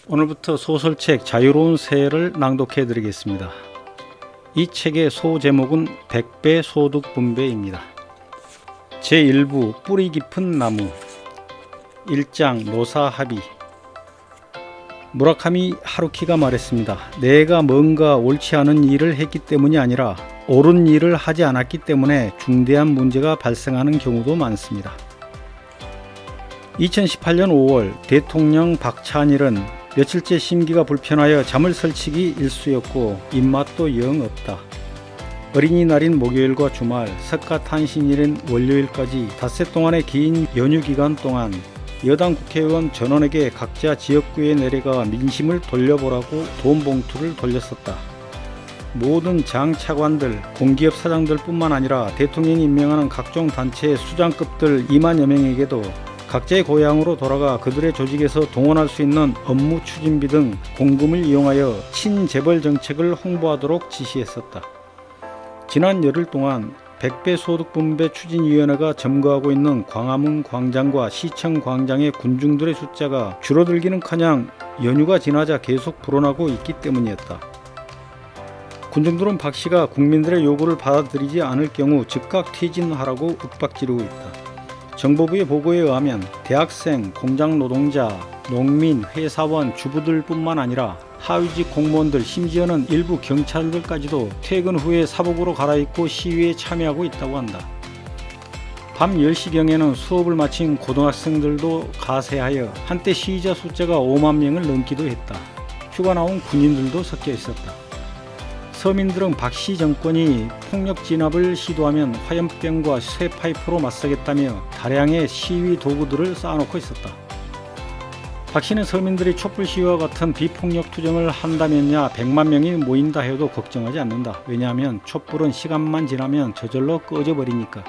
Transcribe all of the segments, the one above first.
오늘부터 소설책 자유로운 새해를 낭독해 드리겠습니다. 이 책의 소제목은 100배 소득 분배입니다. 제1부 뿌리 깊은 나무 1장 노사 합의. 무라카미 하루키가 말했습니다. 내가 뭔가 옳지 않은 일을 했기 때문이 아니라 옳은 일을 하지 않았기 때문에 중대한 문제가 발생하는 경우도 많습니다. 2018년 5월 대통령 박찬일은 며칠째 심기가 불편하여 잠을 설치기 일쑤였고 입맛도 영 없다. 어린이날인 목요일과 주말, 석가탄신일인 월요일까지 닷새 동안의 긴 연휴 기간 동안 여당 국회의원 전원에게 각자 지역구에 내려가 민심을 돌려보라고 돈 봉투를 돌렸었다. 모든 장 차관들, 공기업 사장들 뿐만 아니라 대통령이 임명하는 각종 단체의 수장급들 2만여 명에게도 각자의 고향으로 돌아가 그들의 조직에서 동원할 수 있는 업무 추진비 등 공금을 이용하여 친재벌 정책을 홍보하도록 지시했었다. 지난 열흘 동안 100배 소득분배 추진위원회가 점거하고 있는 광화문 광장과 시청 광장의 군중들의 숫자가 줄어들기는커녕 연휴가 지나자 계속 불어나고 있기 때문이었다. 군중들은 박 씨가 국민들의 요구를 받아들이지 않을 경우 즉각 퇴진하라고 윽박지르고 있다. 정보부의 보고에 의하면 대학생, 공장 노동자, 농민, 회사원, 주부들 뿐만 아니라 하위직 공무원들, 심지어는 일부 경찰들까지도 퇴근 후에 사복으로 갈아입고 시위에 참여하고 있다고 한다. 밤 10시경에는 수업을 마친 고등학생들도 가세하여 한때 시위자 숫자가 5만 명을 넘기도 했다. 휴가 나온 군인들도 섞여 있었다. 서민들은 박씨 정권이 폭력 진압을 시도하면 화염병과 쇠파이프로 맞서겠다며 다량의 시위 도구들을 쌓아놓고 있었다. 박씨는 서민들이 촛불 시위와 같은 비폭력 투쟁을 한다면야 100만 명이 모인다 해도 걱정하지 않는다. 왜냐하면 촛불은 시간만 지나면 저절로 꺼져버리니까.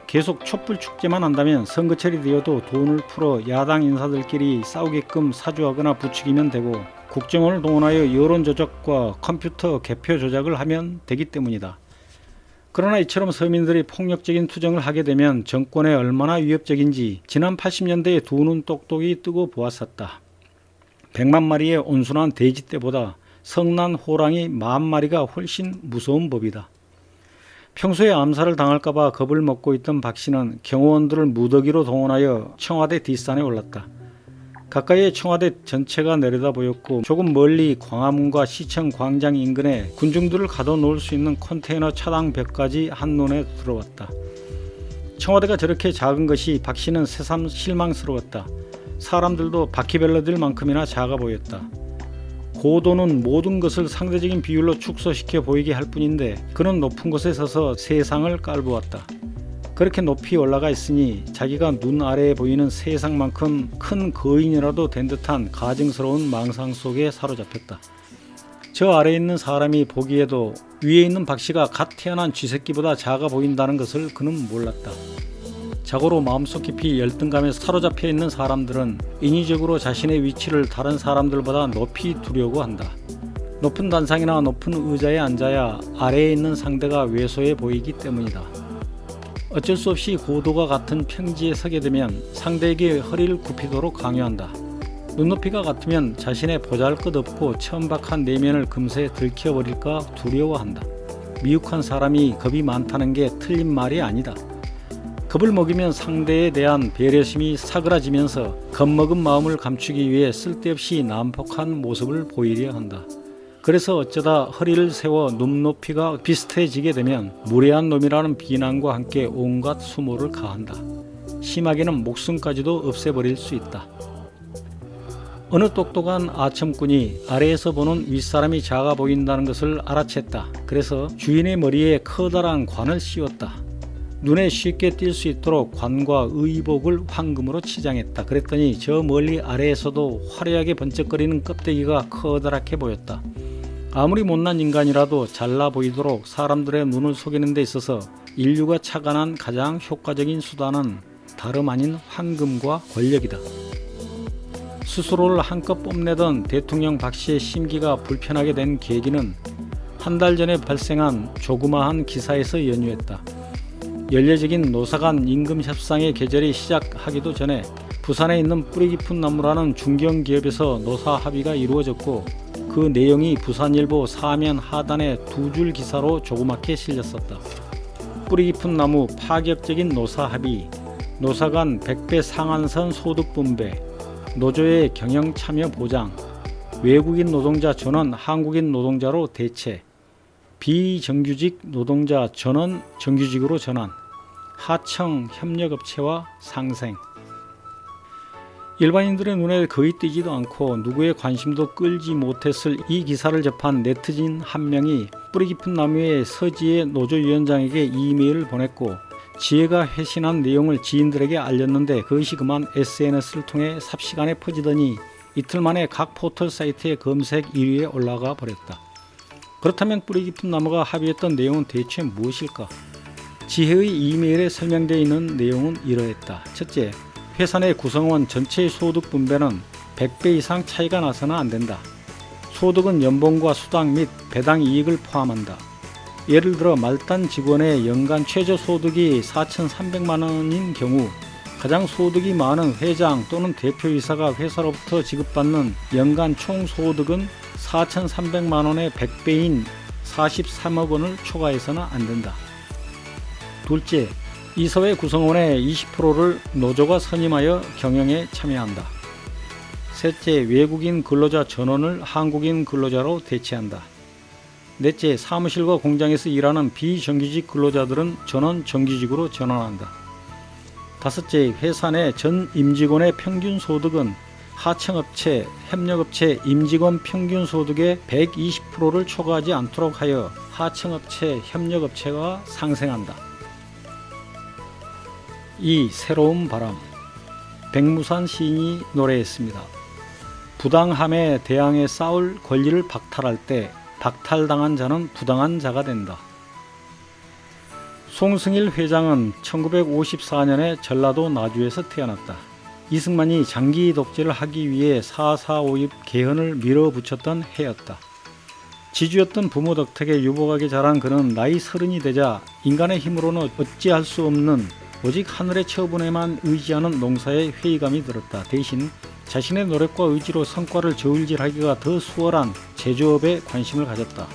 계속 촛불 축제만 한다면 선거철이 되어도 돈을 풀어 야당 인사들끼리 싸우게끔 사주하거나 부추기면 되고 국정원을 동원하여 여론 조작과 컴퓨터 개표 조작을 하면 되기 때문이다. 그러나 이처럼 서민들이 폭력적인 투쟁을 하게 되면 정권에 얼마나 위협적인지 지난 80년대에 두 눈 똑똑이 뜨고 보았었다. 100만 마리의 온순한 돼지 떼보다 성난 호랑이 10,000마리가 훨씬 무서운 법이다. 평소에 암살을 당할까봐 겁을 먹고 있던 박 씨는 경호원들을 무더기로 동원하여 청와대 뒷산에 올랐다. 가까이에 청와대 전체가 내려다 보였고 조금 멀리 광화문과 시청 광장 인근에 군중들을 가둬놓을 수 있는 컨테이너 차당벽까지 한눈에 들어왔다. 청와대가 저렇게 작은 것이 박 씨는 새삼 실망스러웠다. 사람들도 바퀴벌레들만큼이나 작아 보였다. 고도는 모든 것을 상대적인 비율로 축소시켜 보이게 할 뿐인데 그는 높은 곳에 서서 세상을 깔보았다. 그렇게 높이 올라가 있으니 자기가 눈 아래에 보이는 세상만큼 큰 거인이라도 된 듯한 가증스러운 망상 속에 사로잡혔다. 저 아래에 있는 사람이 보기에도 위에 있는 박 씨가 갓 태어난 쥐새끼보다 작아 보인다는 것을 그는 몰랐다. 자고로 마음속 깊이 열등감에 사로잡혀 있는 사람들은 인위적으로 자신의 위치를 다른 사람들보다 높이 두려고 한다. 높은 단상이나 높은 의자에 앉아야 아래에 있는 상대가 왜소해 보이기 때문이다. 어쩔 수 없이 고도가 같은 평지에 서게 되면 상대에게 허리를 굽히도록 강요한다. 눈높이가 같으면 자신의 보잘것없고 천박한 내면을 금세 들켜버릴까 두려워한다. 미혹한 사람이 겁이 많다는 게 틀린 말이 아니다. 겁을 먹이면 상대에 대한 배려심이 사그라지면서 겁먹은 마음을 감추기 위해 쓸데없이 난폭한 모습을 보이려 한다. 그래서 어쩌다 허리를 세워 눈높이가 비슷해지게 되면 무례한 놈이라는 비난과 함께 온갖 수모를 가한다. 심하게는 목숨까지도 없애버릴 수 있다. 어느 똑똑한 아첨꾼이 아래에서 보는 윗사람이 작아 보인다는 것을 알아챘다. 그래서 주인의 머리에 커다란 관을 씌웠다. 눈에 쉽게 띌 수 있도록 관과 의복을 황금으로 치장했다. 그랬더니 저 멀리 아래에서도 화려하게 번쩍거리는 껍데기가 커다랗게 보였다. 아무리 못난 인간이라도 잘나 보이도록 사람들의 눈을 속이는 데 있어서 인류가 착안한 가장 효과적인 수단은 다름 아닌 황금과 권력이다. 스스로를 한껏 뽐내던 대통령 박 씨의 심기가 불편하게 된 계기는 한 달 전에 발생한 조그마한 기사에서 연유했다. 연례적인 노사간 임금 협상의 계절이 시작하기도 전에 부산에 있는 뿌리 깊은 나무라는 중견기업에서 노사 합의가 이루어졌고 그 내용이 부산일보 사면 하단의 두 줄 기사로 조그맣게 실렸었다. 뿌리 깊은 나무 파격적인 노사 합의, 노사 간 100배 상한선 소득 분배, 노조의 경영 참여 보장, 외국인 노동자 전원 한국인 노동자로 대체, 비정규직 노동자 전원 정규직으로 전환, 하청 협력업체와 상생. 일반인들의 눈에 거의 띄지도 않고 누구의 관심도 끌지 못했을 이 기사를 접한 네티즌 한 명이 뿌리 깊은 나무의 서지혜 노조위원장에게 이메일을 보냈고 지혜가 회신한 내용을 지인들에게 알렸는데 그것이 그만 SNS를 통해 삽시간에 퍼지더니 이틀 만에 각 포털 사이트의 검색 1위에 올라가 버렸다. 그렇다면 뿌리 깊은 나무가 합의했던 내용은 대체 무엇일까? 지혜의 이메일에 설명되어 있는 내용은 이러했다. 첫째, 회사 내 구성원 전체의 소득 분배는 100배 이상 차이가 나서는 안 된다. 소득은 연봉과 수당 및 배당 이익을 포함한다. 예를 들어 말단 직원의 연간 최저 소득이 4,300만 원인 경우 가장 소득이 많은 회장 또는 대표이사가 회사로부터 지급받는 연간 총 소득은 4,300만 원의 100배인 43억 원을 초과해서는 안 된다. 둘째, 이사회 구성원의 20%를 노조가 선임하여 경영에 참여한다. 셋째, 외국인 근로자 전원을 한국인 근로자로 대체한다. 넷째, 사무실과 공장에서 일하는 비정규직 근로자들은 전원 정규직으로 전환한다. 다섯째, 회사 내 전 임직원의 평균 소득은 하청업체, 협력업체 임직원 평균 소득의 120%를 초과하지 않도록 하여 하청업체, 협력업체가 상생한다. 이 새로운 바람. 백무산 시인이 노래했습니다. 부당함에 대항해 싸울 권리를 박탈할 때 박탈당한 자는 부당한 자가 된다. 송승일 회장은 1954년에 전라도 나주에서 태어났다. 이승만이 장기 독재를 하기 위해 4.4.5.입 개헌을 밀어붙였던 해였다. 지주였던 부모 덕택에 유복하게 자란 그는 나이 30이 되자 인간의 힘으로는 어찌할 수 없는 오직 하늘의 처분에만 의지하는 농사에 회의감이 들었다. 대신 자신의 노력과 의지로 성과를 저울질하기가 더 수월한 제조업에 관심을 가졌다.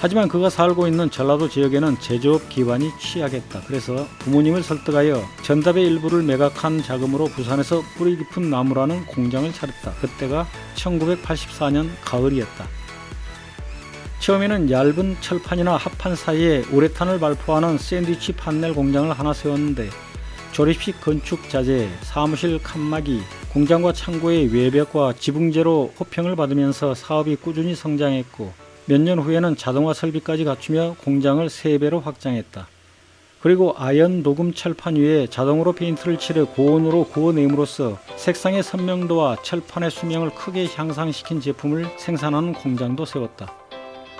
하지만 그가 살고 있는 전라도 지역에는 제조업 기반이 취약했다. 그래서 부모님을 설득하여 전답의 일부를 매각한 자금으로 부산에서 뿌리 깊은 나무라는 공장을 차렸다. 그때가 1984년 가을이었다. 처음에는 얇은 철판이나 합판 사이에 우레탄을 발포하는 샌드위치 판넬 공장을 하나 세웠는데 조립식 건축 자재, 사무실 칸막이, 공장과 창고의 외벽과 지붕재로 호평을 받으면서 사업이 꾸준히 성장했고 몇 년 후에는 자동화 설비까지 갖추며 공장을 3배로 확장했다. 그리고 아연 녹음 철판 위에 자동으로 페인트를 칠해 고온으로 구워냄으로써 색상의 선명도와 철판의 수명을 크게 향상시킨 제품을 생산하는 공장도 세웠다.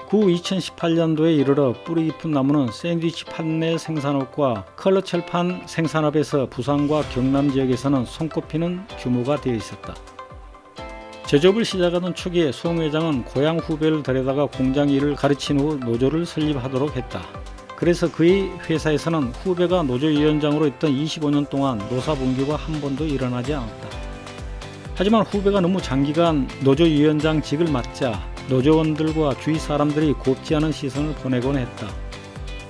그 2018년도에 이르러 뿌리 깊은 나무는 샌드위치 판넬 생산업과 컬러 철판 생산업에서 부산과 경남 지역에서는 손꼽히는 규모가 되어 있었다. 제조업을 시작하던 초기에 송 회장은 고향 후배를 데려다가 공장 일을 가르친 후 노조를 설립하도록 했다. 그래서 그의 회사에서는 후배가 노조위원장으로 있던 25년 동안 노사 분규가 한 번도 일어나지 않았다. 하지만 후배가 너무 장기간 노조위원장직을 맡자 노조원들과 주위 사람들이 곱지 않은 시선을 보내곤 했다.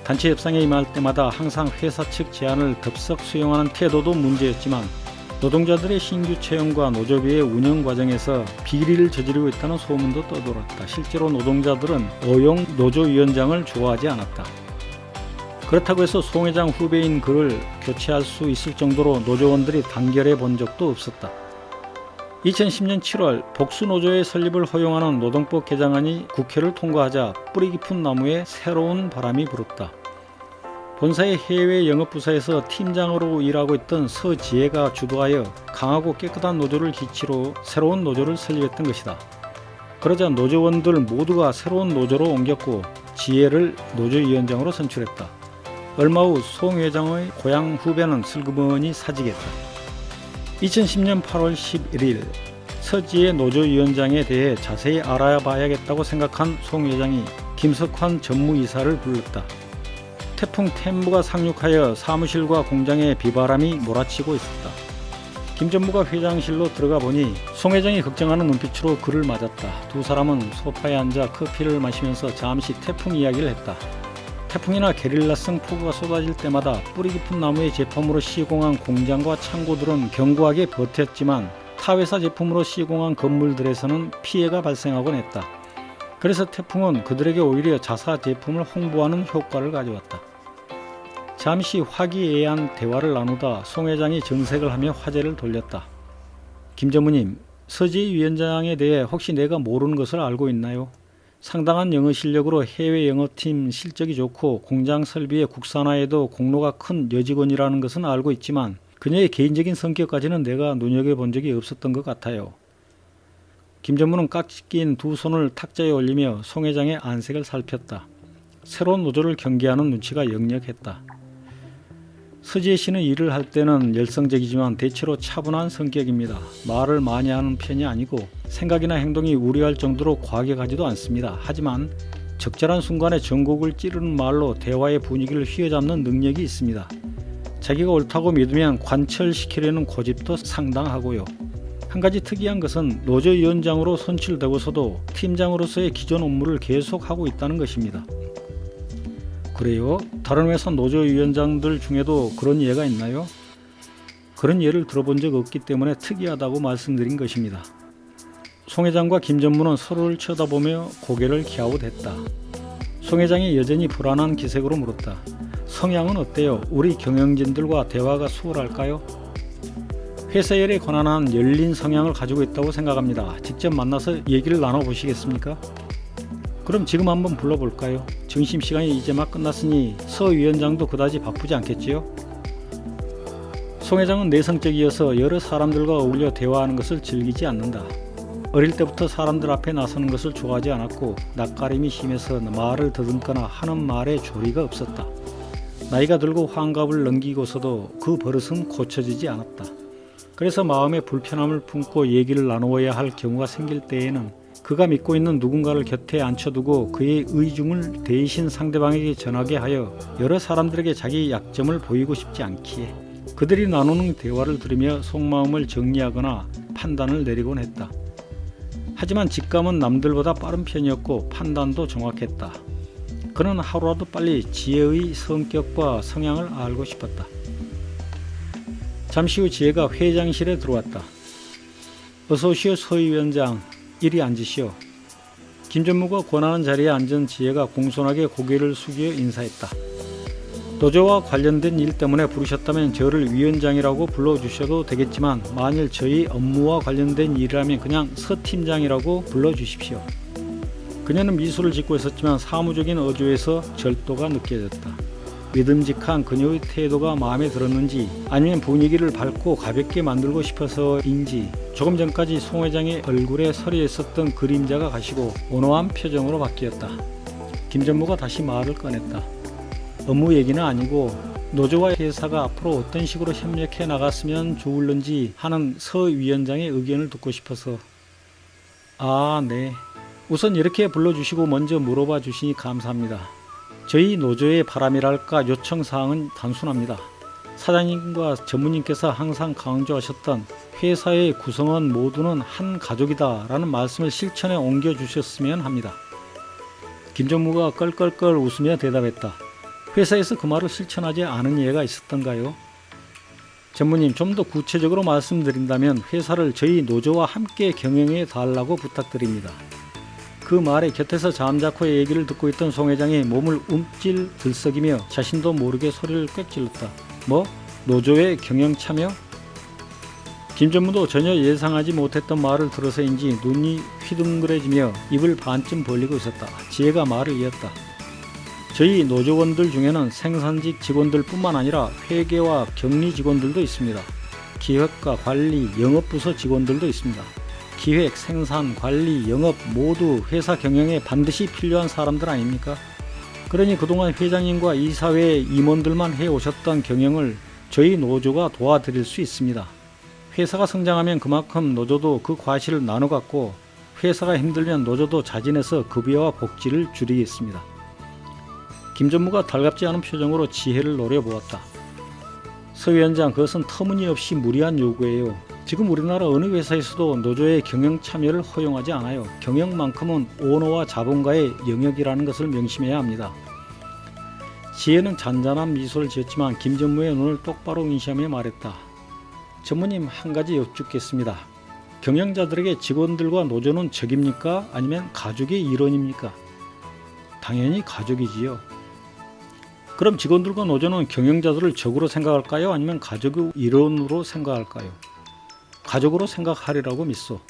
단체 협상에 임할 때마다 항상 회사 측 제안을 덥석 수용하는 태도도 문제였지만 노동자들의 신규 채용과 노조비의 운영 과정에서 비리를 저지르고 있다는 소문도 떠돌았다. 실제로 노동자들은 어용 노조위원장을 좋아하지 않았다. 그렇다고 해서 송 회장 후배인 그를 교체할 수 있을 정도로 노조원들이 단결해 본 적도 없었다. 2010년 7월 복수노조의 설립을 허용하는 노동법 개정안이 국회를 통과하자 뿌리 깊은 나무에 새로운 바람이 불었다. 본사의 해외 영업부서에서 팀장으로 일하고 있던 서지혜가 주도하여 강하고 깨끗한 노조를 기치로 새로운 노조를 설립했던 것이다. 그러자 노조원들 모두가 새로운 노조로 옮겼고 지혜를 노조위원장으로 선출했다. 얼마 후 송 회장의 고향 후배는 슬그머니 사직했다. 2010년 8월 11일 서지혜 노조위원장에 대해 자세히 알아봐야겠다고 생각한 송 회장이 김석환 전무이사를 불렀다. 태풍 템무가 상륙하여 사무실과 공장에 비바람이 몰아치고 있었다. 김 전무가 회장실로 들어가 보니 송 회장이 걱정하는 눈빛으로 그를 맞았다. 두 사람은 소파에 앉아 커피를 마시면서 잠시 태풍 이야기를 했다. 태풍이나 게릴라성 폭우가 쏟아질 때마다 뿌리 깊은 나무의 제품으로 시공한 공장과 창고들은 견고하게 버텼지만 타 회사 제품으로 시공한 건물들에서는 피해가 발생하곤 했다. 그래서 태풍은 그들에게 오히려 자사 제품을 홍보하는 효과를 가져왔다. 잠시 화기애애한 대화를 나누다 송 회장이 정색을 하며 화제를 돌렸다. 김 전무님, 서지희 위원장에 대해 혹시 내가 모르는 것을 알고 있나요? 상당한 영어 실력으로 해외 영어팀 실적이 좋고 공장 설비의 국산화에도 공로가 큰 여직원이라는 것은 알고 있지만 그녀의 개인적인 성격까지는 내가 눈여겨본 적이 없었던 것 같아요. 김 전무는 깍지 낀 두 손을 탁자에 올리며 송 회장의 안색을 살폈다. 새로운 노조를 경계하는 눈치가 역력했다. 서지혜 씨는 일을 할 때는 열성적이지만 대체로 차분한 성격입니다. 말을 많이 하는 편이 아니고 생각이나 행동이 우려할 정도로 과격하지도 않습니다. 하지만 적절한 순간에 전곡을 찌르는 말로 대화의 분위기를 휘어잡는 능력이 있습니다. 자기가 옳다고 믿으면 관철시키려는 고집도 상당하고요. 한 가지 특이한 것은 노조위원장으로 선출되고서도 팀장으로서의 기존 업무를 계속하고 있다는 것입니다. 그래요? 다른 회사 노조위원장들 중에도 그런 예가 있나요? 그런 예를 들어본 적 없기 때문에 특이하다고 말씀드린 것입니다. 송 회장과 김 전무는 서로를 쳐다보며 고개를 갸웃했다. 송 회장이 여전히 불안한 기색으로 물었다. 성향은 어때요? 우리 경영진들과 대화가 수월할까요? 회사 일에 관한 열린 성향을 가지고 있다고 생각합니다. 직접 만나서 얘기를 나눠보시겠습니까? 그럼 지금 한번 불러볼까요? 점심시간이 이제 막 끝났으니 서 위원장도 그다지 바쁘지 않겠지요? 송 회장은 내성적이어서 여러 사람들과 어울려 대화하는 것을 즐기지 않는다. 어릴 때부터 사람들 앞에 나서는 것을 좋아하지 않았고 낯가림이 심해서 말을 더듬거나 하는 말에 조리가 없었다. 나이가 들고 환갑을 넘기고서도 그 버릇은 고쳐지지 않았다. 그래서 마음에 불편함을 품고 얘기를 나누어야 할 경우가 생길 때에는 그가 믿고 있는 누군가를 곁에 앉혀두고 그의 의중을 대신 상대방에게 전하게 하여 여러 사람들에게 자기 약점을 보이고 싶지 않기에 그들이 나누는 대화를 들으며 속마음을 정리하거나 판단을 내리곤 했다. 하지만 직감은 남들보다 빠른 편이었고 판단도 정확했다. 그는 하루라도 빨리 지혜의 성격과 성향을 알고 싶었다. 잠시 후 지혜가 회장실에 들어왔다. 어서 오시오 서 위원장. 이리 앉으시오. 김 전무가 권하는 자리에 앉은 지혜가 공손하게 고개를 숙여 인사했다. 노조와 관련된 일 때문에 부르셨다면 저를 위원장이라고 불러주셔도 되겠지만 만일 저희 업무와 관련된 일이라면 그냥 서 팀장이라고 불러주십시오. 그녀는 미소를 짓고 있었지만 사무적인 어조에서 절도가 느껴졌다. 믿음직한 그녀의 태도가 마음에 들었는지 아니면 분위기를 밝고 가볍게 만들고 싶어서인지 조금 전까지 송 회장의 얼굴에 서려 있었던 그림자가 가시고 온화한 표정으로 바뀌었다. 김 전무가 다시 말을 꺼냈다. 업무 얘기는 아니고 노조와 회사가 앞으로 어떤 식으로 협력해 나갔으면 좋을는지 하는 서 위원장의 의견을 듣고 싶어서. 아, 네. 우선 이렇게 불러주시고 먼저 물어봐 주시니 감사합니다. 저희 노조의 바람이랄까 요청사항은 단순합니다. 사장님과 전무님께서 항상 강조하셨던 회사의 구성원 모두는 한 가족이다 라는 말씀을 실천에 옮겨주셨으면 합니다. 김 전무가 껄껄껄 웃으며 대답했다. 회사에서 그 말을 실천하지 않은 예가 있었던가요? 전무님, 좀 더 구체적으로 말씀드린다면 회사를 저희 노조와 함께 경영해 달라고 부탁드립니다. 그 말에 곁에서 잠자코 얘기를 듣고 있던 송 회장이 몸을 움찔 들썩이며 자신도 모르게 소리를 꽥 질렀다. 뭐? 노조의 경영 참여? 김 전무도 전혀 예상하지 못했던 말을 들어서인지 눈이 휘둥그레지며 입을 반쯤 벌리고 있었다. 지혜가 말을 이었다. 저희 노조원들 중에는 생산직 직원들 뿐만 아니라 회계와 격리 직원들도 있습니다. 기획과 관리, 영업부서 직원들도 있습니다. 기획, 생산, 관리, 영업 모두 회사 경영에 반드시 필요한 사람들 아닙니까? 그러니 그동안 회장님과 이사회 임원들만 해오셨던 경영을 저희 노조가 도와드릴 수 있습니다. 회사가 성장하면 그만큼 노조도 그 과실을 나눠 갖고 회사가 힘들면 노조도 자진해서 급여와 복지를 줄이겠습니다. 김 전무가 달갑지 않은 표정으로 지혜를 노려보았다. 서 위원장, 그것은 터무니없이 무리한 요구예요. 지금 우리나라 어느 회사에서도 노조의 경영 참여를 허용하지 않아요. 경영만큼은 오너와 자본가의 영역이라는 것을 명심해야 합니다. 지혜는 잔잔한 미소를 지었지만 김전무의 눈을 똑바로 인시하며 말했다. 전무님, 한 가지 여쭙겠습니다. 경영자들에게 직원들과 노조는 적입니까? 아니면 가족의 일원입니까? 당연히 가족이지요. 그럼 직원들과 노조는 경영자들을 적으로 생각할까요? 아니면 가족의 일원으로 생각할까요? 가족으로 생각하리라고 믿소.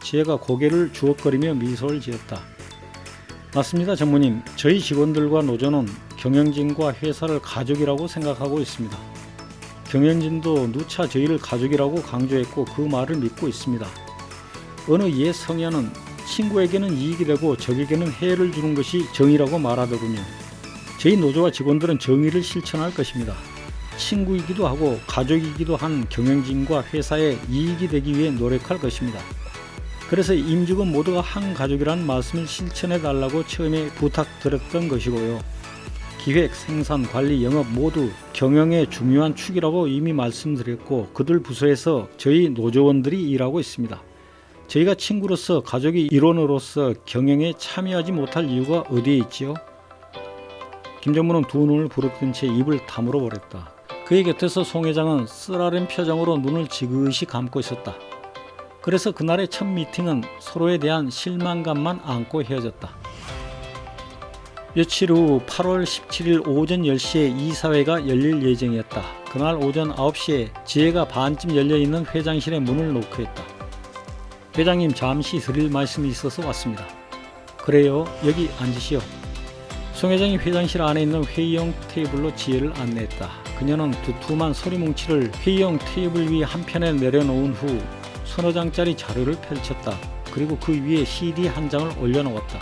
지혜가 고개를 주걱거리며 미소를 지었다. 맞습니다, 전무님. 저희 직원들과 노조는 경영진과 회사를 가족이라고 생각하고 있습니다. 경영진도 누차 저희를 가족이라고 강조했고 그 말을 믿고 있습니다. 어느 옛 성현은 친구에게는 이익이 되고 적에게는 해를 주는 것이 정의라고 말하더군요. 저희 노조와 직원들은 정의를 실천할 것입니다. 친구이기도 하고 가족이기도 한 경영진과 회사에 이익이 되기 위해 노력할 것입니다. 그래서 임직원 모두가 한 가족이라는 말씀을 실천해 달라고 처음에 부탁드렸던 것이고요. 기획, 생산, 관리, 영업 모두 경영의 중요한 축이라고 이미 말씀드렸고 그들 부서에서 저희 노조원들이 일하고 있습니다. 저희가 친구로서 가족의 일원으로서 경영에 참여하지 못할 이유가 어디에 있지요? 김전무는 두 눈을 부릅뜬 채 입을 다물어 버렸다. 그의 곁에서 송 회장은 쓰라린 표정으로 눈을 지그시 감고 있었다. 그래서 그날의 첫 미팅은 서로에 대한 실망감만 안고 헤어졌다. 며칠 후 8월 17일 오전 10시에 이사회가 열릴 예정이었다. 그날 오전 9시에 지혜가 반쯤 열려있는 회장실의 문을 노크했다. 회장님, 잠시 드릴 말씀이 있어서 왔습니다. 그래요? 여기 앉으시오. 송 회장이 회장실 안에 있는 회의용 테이블로 지혜를 안내했다. 그녀는 두툼한 서류뭉치를 회의용 테이블 위 한편에 내려놓은 후 서너 장짜리 자료를 펼쳤다. 그리고 그 위에 CD 한 장을 올려놓았다.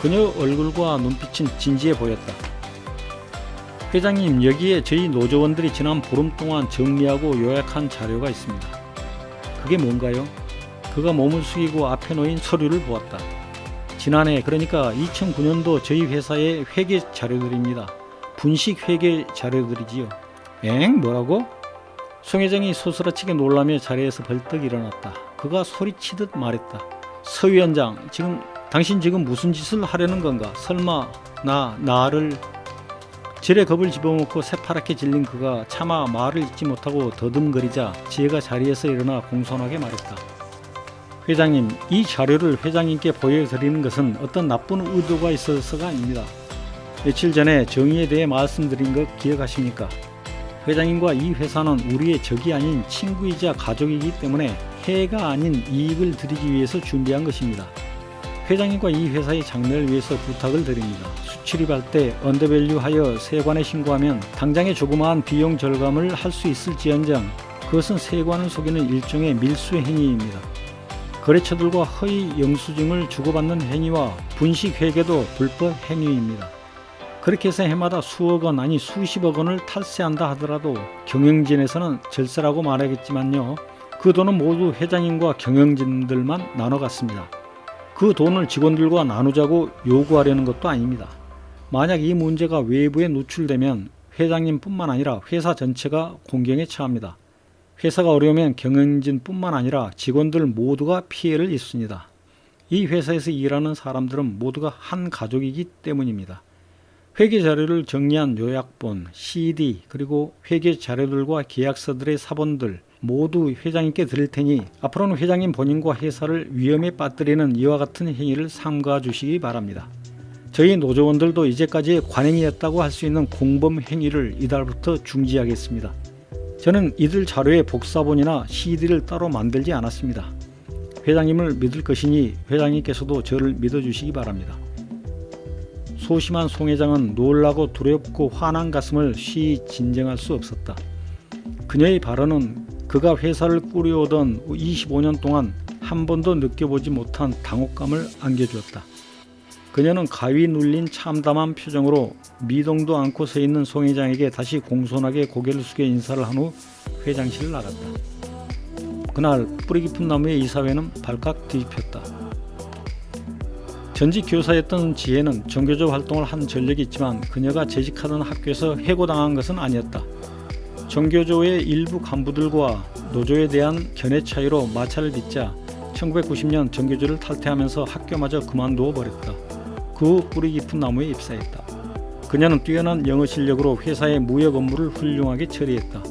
그녀의 얼굴과 눈빛은 진지해 보였다. 회장님, 여기에 저희 노조원들이 지난 보름 동안 정리하고 요약한 자료가 있습니다. 그게 뭔가요? 그가 몸을 숙이고 앞에 놓인 서류를 보았다. 지난해, 그러니까 2009년도 저희 회사의 회계 자료들입니다. 분식 회계 자료들이지요. 엥? 뭐라고? 송 회장이 소스라치게 놀라며 자리에서 벌떡 일어났다. 그가 소리치듯 말했다. 서 위원장, 당신 지금 무슨 짓을 하려는 건가? 설마 나를... 질에 겁을 집어먹고 새파랗게 질린 그가 차마 말을 잇지 못하고 더듬거리자 지혜가 자리에서 일어나 공손하게 말했다. 회장님, 이 자료를 회장님께 보여드리는 것은 어떤 나쁜 의도가 있어서가 아닙니다. 며칠 전에 정의에 대해 말씀드린 것 기억하십니까? 회장님과 이 회사는 우리의 적이 아닌 친구이자 가족이기 때문에 해가 아닌 이익을 드리기 위해서 준비한 것입니다. 회장님과 이 회사의 장래를 위해서 부탁을 드립니다. 수출입할 때 언더밸류하여 세관에 신고하면 당장의 조그마한 비용 절감을 할 수 있을지언정 그것은 세관을 속이는 일종의 밀수 행위입니다. 거래처들과 허위 영수증을 주고받는 행위와 분식 회계도 불법 행위입니다. 그렇게 해서 해마다 수억 원 아니 수십억 원을 탈세한다 하더라도 경영진에서는 절세라고 말하겠지만요. 그 돈은 모두 회장님과 경영진들만 나눠 갔습니다. 그 돈을 직원들과 나누자고 요구하려는 것도 아닙니다. 만약 이 문제가 외부에 노출되면 회장님뿐만 아니라 회사 전체가 공경에 처합니다. 회사가 어려우면 경영진뿐만 아니라 직원들 모두가 피해를 입습니다. 이 회사에서 일하는 사람들은 모두가 한 가족이기 때문입니다. 회계 자료를 정리한 요약본, CD, 그리고 회계 자료들과 계약서들의 사본들 모두 회장님께 드릴 테니 앞으로는 회장님 본인과 회사를 위험에 빠뜨리는 이와 같은 행위를 삼가 주시기 바랍니다. 저희 노조원들도 이제까지의 관행이었다고 할 수 있는 공범 행위를 이달부터 중지하겠습니다. 저는 이들 자료의 복사본이나 CD를 따로 만들지 않았습니다. 회장님을 믿을 것이니 회장님께서도 저를 믿어주시기 바랍니다. 소심한 송 회장은 놀라고 두렵고 화난 가슴을 쉬이 진정할 수 없었다. 그녀의 발언은 그가 회사를 꾸려오던 25년 동안 한 번도 느껴보지 못한 당혹감을 안겨주었다. 그녀는 가위 눌린 참담한 표정으로 미동도 않고 서 있는 송 회장에게 다시 공손하게 고개를 숙여 인사를 한 후 회장실을 나갔다. 그날 뿌리 깊은 나무의 이사회는 발칵 뒤집혔다. 전직 교사였던 지혜는 종교적 활동을 한 전력이 있지만 그녀가 재직하던 학교에서 해고당한 것은 아니었다. 종교조의 일부 간부들과 노조에 대한 견해 차이로 마찰을 빚자 1990년 정규직을 탈퇴하면서 학교마저 그만두어 버렸다. 그 후 뿌리 깊은 나무에 입사했다. 그녀는 뛰어난 영어 실력으로 회사의 무역 업무를 훌륭하게 처리했다.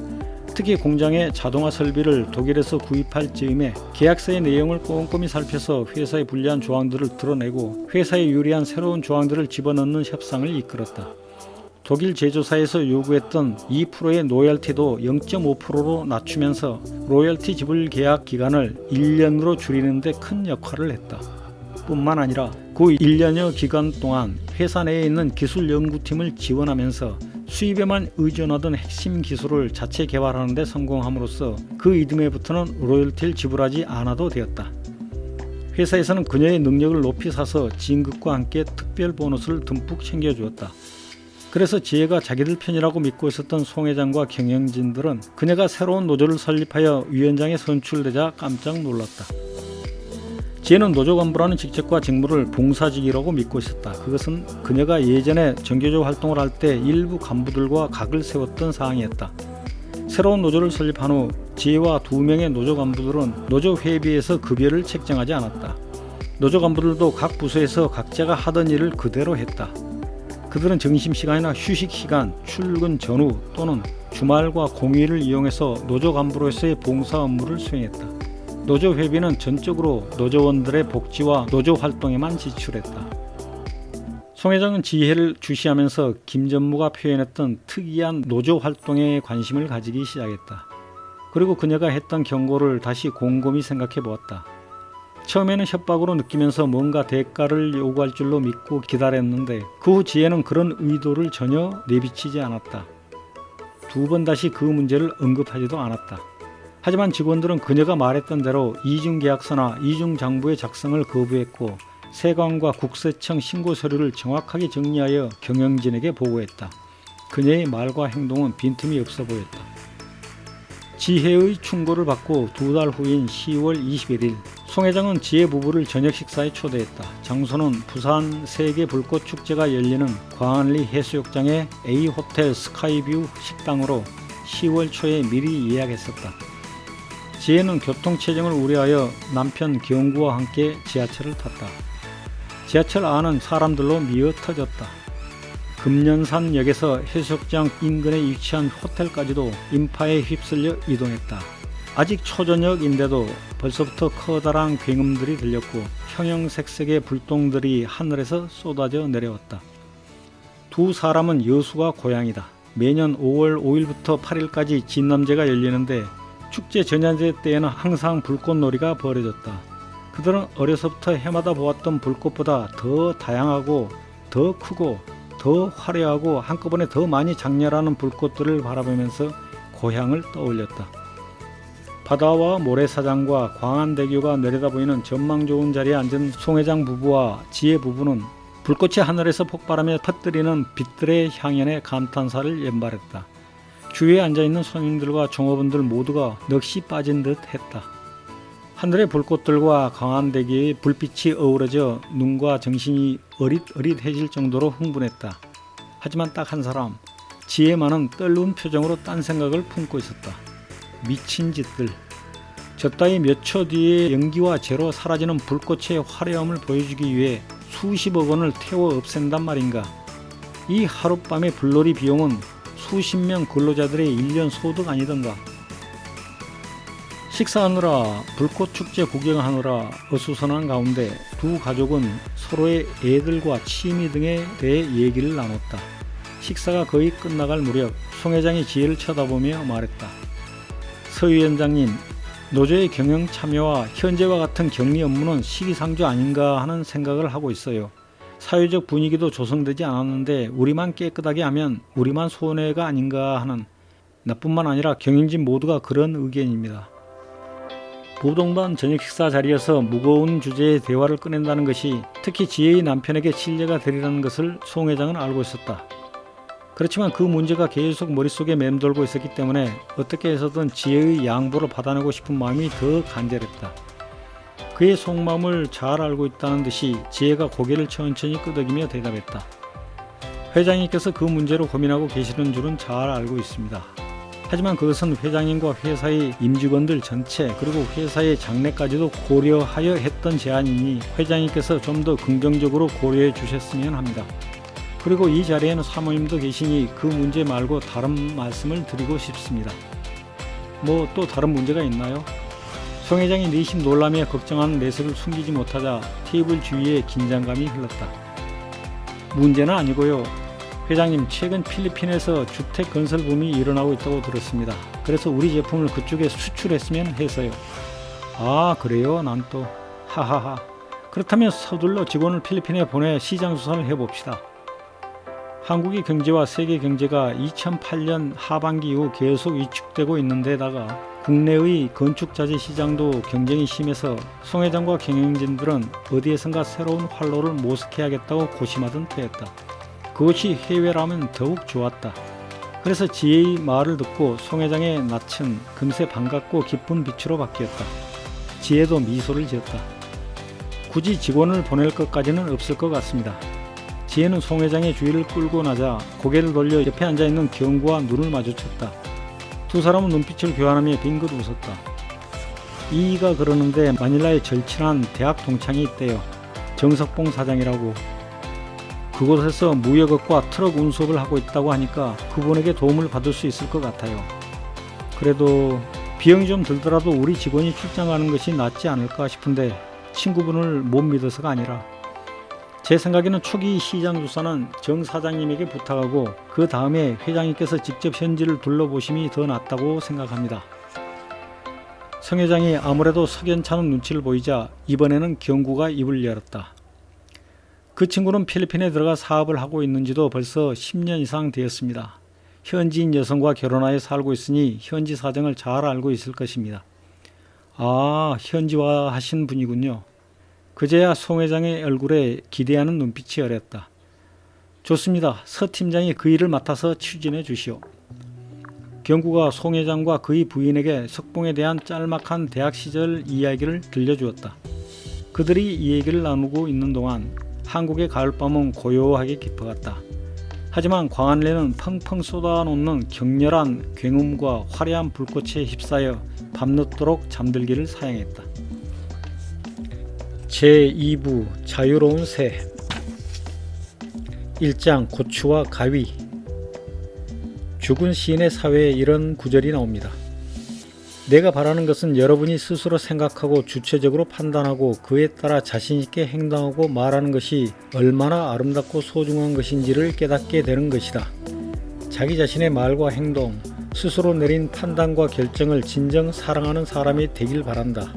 특히 공장의 자동화 설비를 독일에서 구입할 즈음에 계약서의 내용을 꼼꼼히 살펴서 회사의 불리한 조항들을 드러내고 회사에 유리한 새로운 조항들을 집어넣는 협상을 이끌었다. 독일 제조사에서 요구했던 2%의 로열티도 0.5%로 낮추면서 로열티 지불 계약 기간을 1년으로 줄이는 데 큰 역할을 했다. 뿐만 아니라 그 1년여 기간 동안 회사 내에 있는 기술 연구팀을 지원하면서 수입에만 의존하던 핵심 기술을 자체 개발하는 데 성공함으로써 그 이듬해부터는 로열티를 지불하지 않아도 되었다. 회사에서는 그녀의 능력을 높이 사서 진급과 함께 특별 보너스를 듬뿍 챙겨주었다. 그래서 지혜가 자기들 편이라고 믿고 있었던 송 회장과 경영진들은 그녀가 새로운 노조를 설립하여 위원장에 선출되자 깜짝 놀랐다. 지혜는 노조 간부라는 직책과 직무를 봉사직이라고 믿고 있었다. 그것은 그녀가 예전에 정규조 활동을 할 때 일부 간부들과 각을 세웠던 사항이었다. 새로운 노조를 설립한 후 지혜와 2명의 노조 간부들은 노조 회비에서 급여를 책정하지 않았다. 노조 간부들도 각 부서에서 각자가 하던 일을 그대로 했다. 그들은 점심시간이나 휴식시간, 출근 전후 또는 주말과 공휴일을 이용해서 노조 간부로서의 봉사 업무를 수행했다. 노조 회비는 전적으로 노조원들의 복지와 노조 활동에만 지출했다. 송 회장은 지혜를 주시하면서 김 전무가 표현했던 특이한 노조 활동에 관심을 가지기 시작했다. 그리고 그녀가 했던 경고를 다시 곰곰이 생각해 보았다. 처음에는 협박으로 느끼면서 뭔가 대가를 요구할 줄로 믿고 기다렸는데 그 후 지혜는 그런 의도를 전혀 내비치지 않았다. 2번 다시 그 문제를 언급하지도 않았다. 하지만 직원들은 그녀가 말했던 대로 이중계약서나 이중장부의 작성을 거부했고 세관과 국세청 신고 서류를 정확하게 정리하여 경영진에게 보고했다. 그녀의 말과 행동은 빈틈이 없어 보였다. 지혜의 충고를 받고 2달 후인 10월 21일 송 회장은 지혜 부부를 저녁 식사에 초대했다. 장소는 부산 세계 불꽃 축제가 열리는 광안리 해수욕장의 A호텔 스카이뷰 식당으로 10월 초에 미리 예약했었다. 지혜는 교통체증을 우려하여 남편 경구와 함께 지하철을 탔다. 지하철 안은 사람들로 미어 터졌다. 금년산역에서 해수욕장 인근에 위치한 호텔까지도 인파에 휩쓸려 이동했다. 아직 초저녁인데도 벌써부터 커다란 굉음들이 들렸고 형형색색의 불똥들이 하늘에서 쏟아져 내려왔다. 2 사람은 여수가 고향이다. 매년 5월 5일부터 8일까지 진남제가 열리는데 축제 전야제 때에는 항상 불꽃놀이가 벌어졌다. 그들은 어려서부터 해마다 보았던 불꽃보다 더 다양하고 더 크고 더 화려하고 한꺼번에 더 많이 장렬하는 불꽃들을 바라보면서 고향을 떠올렸다. 바다와 모래사장과 광안대교가 내려다보이는 전망 좋은 자리에 앉은 송 회장 부부와 지혜 부부는 불꽃이 하늘에서 폭발하며 퍼뜨리는 빛들의 향연에 감탄사를 연발했다. 주위에 앉아있는 손님들과 종업원들 모두가 넋이 빠진 듯 했다. 하늘의 불꽃들과 광안대교의 불빛이 어우러져 눈과 정신이 어릿어릿해질 정도로 흥분했다. 하지만 딱 한 사람, 지혜만은 떨리운 표정으로 딴 생각을 품고 있었다. 미친 짓들. 저 따위 몇 초 뒤에 연기와 재로 사라지는 불꽃의 화려함을 보여주기 위해 수십억 원을 태워 없앤단 말인가. 이 하룻밤의 불놀이 비용은 수십 명 근로자들의 1년 소득 아니던가. 식사하느라 불꽃축제 구경하느라 어수선한 가운데 2 가족은 서로의 애들과 취미 등에 대해 얘기를 나눴다. 식사가 거의 끝나갈 무렵 송 회장이 지혜를 쳐다보며 말했다. 서 위원장님, 노조의 경영 참여와 현재와 같은 격리 업무는 시기상조 아닌가 하는 생각을 하고 있어요. 사회적 분위기도 조성되지 않았는데 우리만 깨끗하게 하면 우리만 손해가 아닌가 하는, 나뿐만 아니라 경영진 모두가 그런 의견입니다. 부동반 저녁 식사 자리에서 무거운 주제의 대화를 꺼낸다는 것이 특히 지혜의 남편에게 신뢰가 되리라는 것을 송 회장은 알고 있었다. 그렇지만 그 문제가 계속 머릿속에 맴돌고 있었기 때문에 어떻게 해서든 지혜의 양보를 받아내고 싶은 마음이 더 간절했다. 그의 속마음을 잘 알고 있다는 듯이 지혜가 고개를 천천히 끄덕이며 대답했다. 회장님께서 그 문제로 고민하고 계시는 줄은 잘 알고 있습니다. 하지만 그것은 회장님과 회사의 임직원들 전체 그리고 회사의 장래까지도 고려하여 했던 제안이니 회장님께서 좀 더 긍정적으로 고려해 주셨으면 합니다. 그리고 이 자리에는 사모님도 계시니 그 문제 말고 다른 말씀을 드리고 싶습니다. 뭐 또 다른 문제가 있나요? 송 회장이 내심 놀라며 걱정하는 내색을 숨기지 못하자 테이블 주위에 긴장감이 흘렀다. 문제는 아니고요. 회장님, 최근 필리핀에서 주택 건설 붐이 일어나고 있다고 들었습니다. 그래서 우리 제품을 그쪽에 수출했으면 해서요. 아, 그래요? 난 또 하하하. 그렇다면 서둘러 직원을 필리핀에 보내 시장 조사를 해봅시다. 한국의 경제와 세계 경제가 2008년 하반기 이후 계속 위축되고 있는데다가 국내의 건축자재 시장도 경쟁이 심해서 송 회장과 경영진들은 어디에선가 새로운 활로를 모색해야겠다고 고심하던 때였다. 그것이 해외라면 더욱 좋았다. 그래서 지혜의 말을 듣고 송 회장의 낯은 금세 반갑고 기쁜 빛으로 바뀌었다. 지혜도 미소를 지었다. 굳이 직원을 보낼 것까지는 없을 것 같습니다. 지혜는 송 회장의 주의를 끌고 나자 고개를 돌려 옆에 앉아있는 경구와 눈을 마주쳤다. 두 사람은 눈빛을 교환하며 빙긋 웃었다. 이이가 그러는데 마닐라에 절친한 대학 동창이 있대요. 정석봉 사장이라고. 그곳에서 무역업과 트럭 운수업을 하고 있다고 하니까 그분에게 도움을 받을 수 있을 것 같아요. 그래도 비용이 좀 들더라도 우리 직원이 출장 가는 것이 낫지 않을까 싶은데 친구분을 못 믿어서가 아니라 제 생각에는 초기 시장 조사는 정 사장님에게 부탁하고 그 다음에 회장님께서 직접 현지를 둘러보심이 더 낫다고 생각합니다. 성 회장이 아무래도 석연찮은 눈치를 보이자 이번에는 경구가 입을 열었다. 그 친구는 필리핀에 들어가 사업을 하고 있는지도 벌써 10년 이상 되었습니다. 현지인 여성과 결혼하여 살고 있으니 현지 사정을 잘 알고 있을 것입니다. 아, 현지화 하신 분이군요. 그제야 송 회장의 얼굴에 기대하는 눈빛이 어렸다. 좋습니다. 서 팀장이 그 일을 맡아서 추진해 주시오. 경구가 송 회장과 그의 부인에게 석봉에 대한 짤막한 대학 시절 이야기를 들려주었다. 그들이 이 얘기를 나누고 있는 동안 한국의 가을밤은 고요하게 깊어갔다. 하지만 광안리는 펑펑 쏟아놓는 격렬한 굉음과 화려한 불꽃에 휩싸여 밤늦도록 잠들기를 사양했다. 제2부 자유로운 새 1장 고추와 가위. 죽은 시인의 사회에 이런 구절이 나옵니다. 내가 바라는 것은 여러분이 스스로 생각하고 주체적으로 판단하고 그에 따라 자신있게 행동하고 말하는 것이 얼마나 아름답고 소중한 것인지를 깨닫게 되는 것이다. 자기 자신의 말과 행동, 스스로 내린 판단과 결정을 진정 사랑하는 사람이 되길 바란다.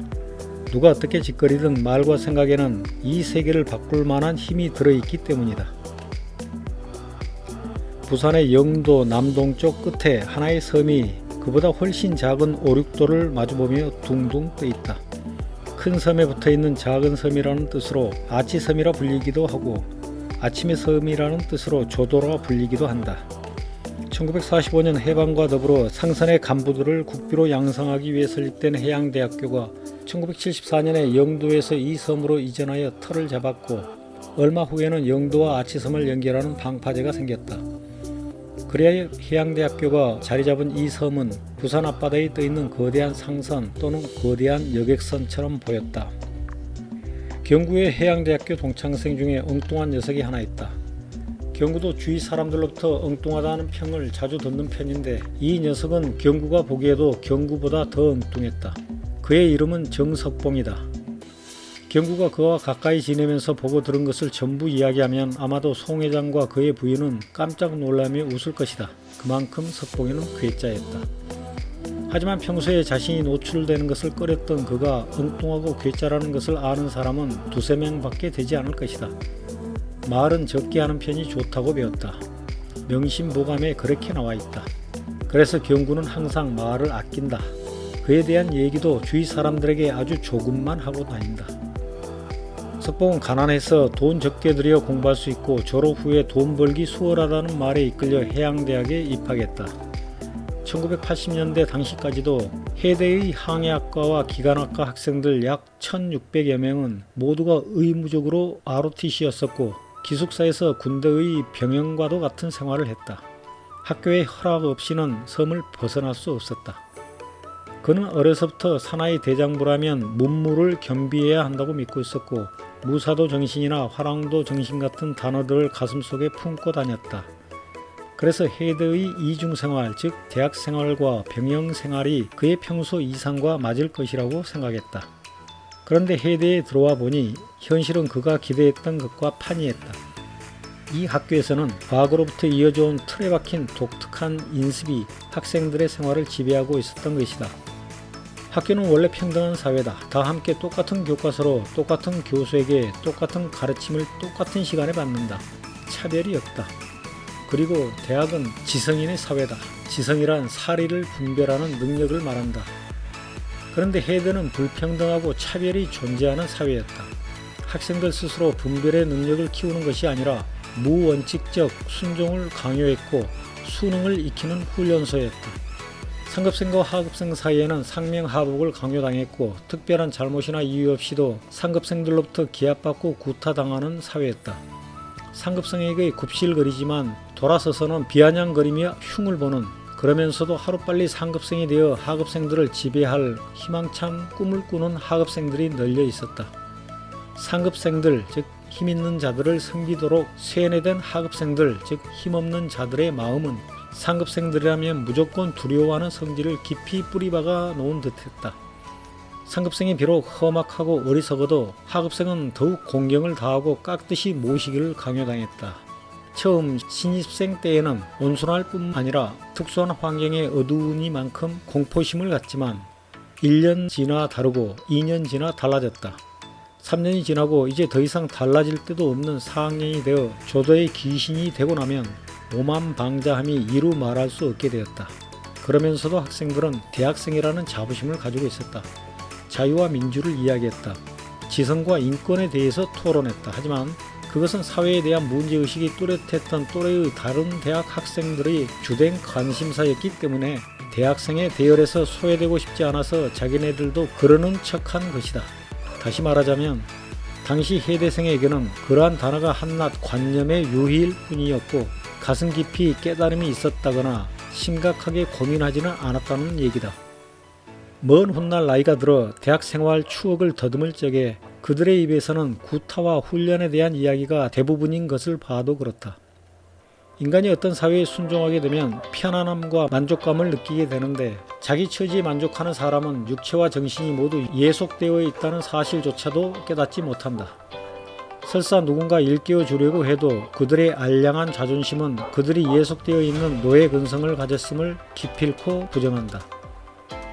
누가 어떻게 짓거리든 말과 생각에는 이 세계를 바꿀 만한 힘이 들어있기 때문이다. 부산의 영도 남동쪽 끝에 하나의 섬이 그보다 훨씬 작은 오륙도를 마주보며 둥둥 떠있다. 큰 섬에 붙어있는 작은 섬이라는 뜻으로 아치섬이라 불리기도 하고 아침의 섬이라는 뜻으로 조도라 불리기도 한다. 1945년 해방과 더불어 상선의 간부들을 국비로 양성하기 위해 설립된 해양대학교가 1974년에 영도에서 이 섬으로 이전하여 터를 잡았고 얼마 후에는 영도와 아치섬을 연결하는 방파제가 생겼다. 그래야 해양대학교가 자리잡은 이 섬은 부산 앞바다에 떠있는 거대한 상선 또는 거대한 여객선처럼 보였다. 경구의 해양대학교 동창생 중에 엉뚱한 녀석이 하나 있다. 경구도 주위 사람들로부터 엉뚱하다는 평을 자주 듣는 편인데 이 녀석은 경구가 보기에도 경구보다 더 엉뚱했다. 그의 이름은 정석봉이다. 경구가 그와 가까이 지내면서 보고 들은 것을 전부 이야기하면 아마도 송 회장과 그의 부인은 깜짝 놀라며 웃을 것이다. 그만큼 석봉이는 괴짜였다. 하지만 평소에 자신이 노출되는 것을 꺼렸던 그가 엉뚱하고 괴짜라는 것을 아는 사람은 두세 명밖에 되지 않을 것이다. 말은 적게 하는 편이 좋다고 배웠다. 명심보감에 그렇게 나와 있다. 그래서 경구는 항상 말을 아낀다. 그에 대한 얘기도 주위 사람들에게 아주 조금만 하고 다닌다. 석봉은 가난해서 돈 적게 들여 공부할 수 있고 졸업 후에 돈 벌기 수월하다는 말에 이끌려 해양대학에 입학했다. 1980년대 당시까지도 해대의 항해학과와 기관학과 학생들 약 1600여 명은 모두가 의무적으로 ROTC였었고 기숙사에서 군대의 병영과도 같은 생활을 했다. 학교의 허락 없이는 섬을 벗어날 수 없었다. 그는 어려서부터 사나이 대장부라면 문무를 겸비해야 한다고 믿고 있었고 무사도 정신이나 화랑도 정신 같은 단어들을 가슴속에 품고 다녔다. 그래서 헤드의 이중생활, 즉 대학생활과 병영생활이 그의 평소 이상과 맞을 것이라고 생각했다. 그런데 헤드에 들어와 보니 현실은 그가 기대했던 것과 판이했다. 이 학교에서는 과거로부터 이어져온 틀에 박힌 독특한 인습이 학생들의 생활을 지배하고 있었던 것이다. 학교는 원래 평등한 사회다. 다 함께 똑같은 교과서로 똑같은 교수에게 똑같은 가르침을 똑같은 시간에 받는다. 차별이 없다. 그리고 대학은 지성인의 사회다. 지성이란 사리를 분별하는 능력을 말한다. 그런데 헤드는 불평등하고 차별이 존재하는 사회였다. 학생들 스스로 분별의 능력을 키우는 것이 아니라 무원칙적 순종을 강요했고 수능을 익히는 훈련소였다. 상급생과 하급생 사이에는 상명하복을 강요당했고 특별한 잘못이나 이유 없이도 상급생들로부터 기합받고 구타당하는 사회였다. 상급생에게 굽실거리지만 돌아서서는 비아냥거리며 흉을 보는, 그러면서도 하루빨리 상급생이 되어 하급생들을 지배할 희망찬 꿈을 꾸는 하급생들이 널려 있었다. 상급생들, 즉 힘있는 자들을 섬기도록 세뇌된 하급생들, 즉 힘없는 자들의 마음은 상급생들이라면 무조건 두려워하는 성질을 깊이 뿌리박아 놓은 듯했다. 상급생이 비록 험악하고 어리석어도 하급생은 더욱 공경을 다하고 깍듯이 모시기를 강요당했다. 처음 신입생 때에는 온순할 뿐 아니라 특수한 환경에 어두우니만큼 공포심을 갖지만 1년 지나 다르고 2년 지나 달라졌다. 3년이 지나고 이제 더 이상 달라질 데도 없는 4학년이 되어 조도의 귀신이 되고 나면 오만방자함이 이루 말할 수 없게 되었다. 그러면서도 학생들은 대학생이라는 자부심을 가지고 있었다. 자유와 민주를 이야기했다. 지성과 인권에 대해서 토론했다. 하지만 그것은 사회에 대한 문제의식이 뚜렷했던 또래의 다른 대학 학생들의 주된 관심사였기 때문에 대학생의 대열에서 소외되고 싶지 않아서 자기네들도 그러는 척한 것이다. 다시 말하자면 당시 해대생에게는 그러한 단어가 한낱 관념의 유희일 뿐이었고 가슴 깊이 깨달음이 있었다거나 심각하게 고민하지는 않았다는 얘기다. 먼 훗날 나이가 들어 대학생활 추억을 더듬을 적에 그들의 입에서는 구타와 훈련에 대한 이야기가 대부분인 것을 봐도 그렇다. 인간이 어떤 사회에 순종하게 되면 편안함과 만족감을 느끼게 되는데 자기 처지에 만족하는 사람은 육체와 정신이 모두 예속되어 있다는 사실조차도 깨닫지 못한다. 설사 누군가 일깨워 주려고 해도 그들의 알량한 자존심은 그들이 예속되어 있는 노예 근성을 가졌음을 기필코 부정한다.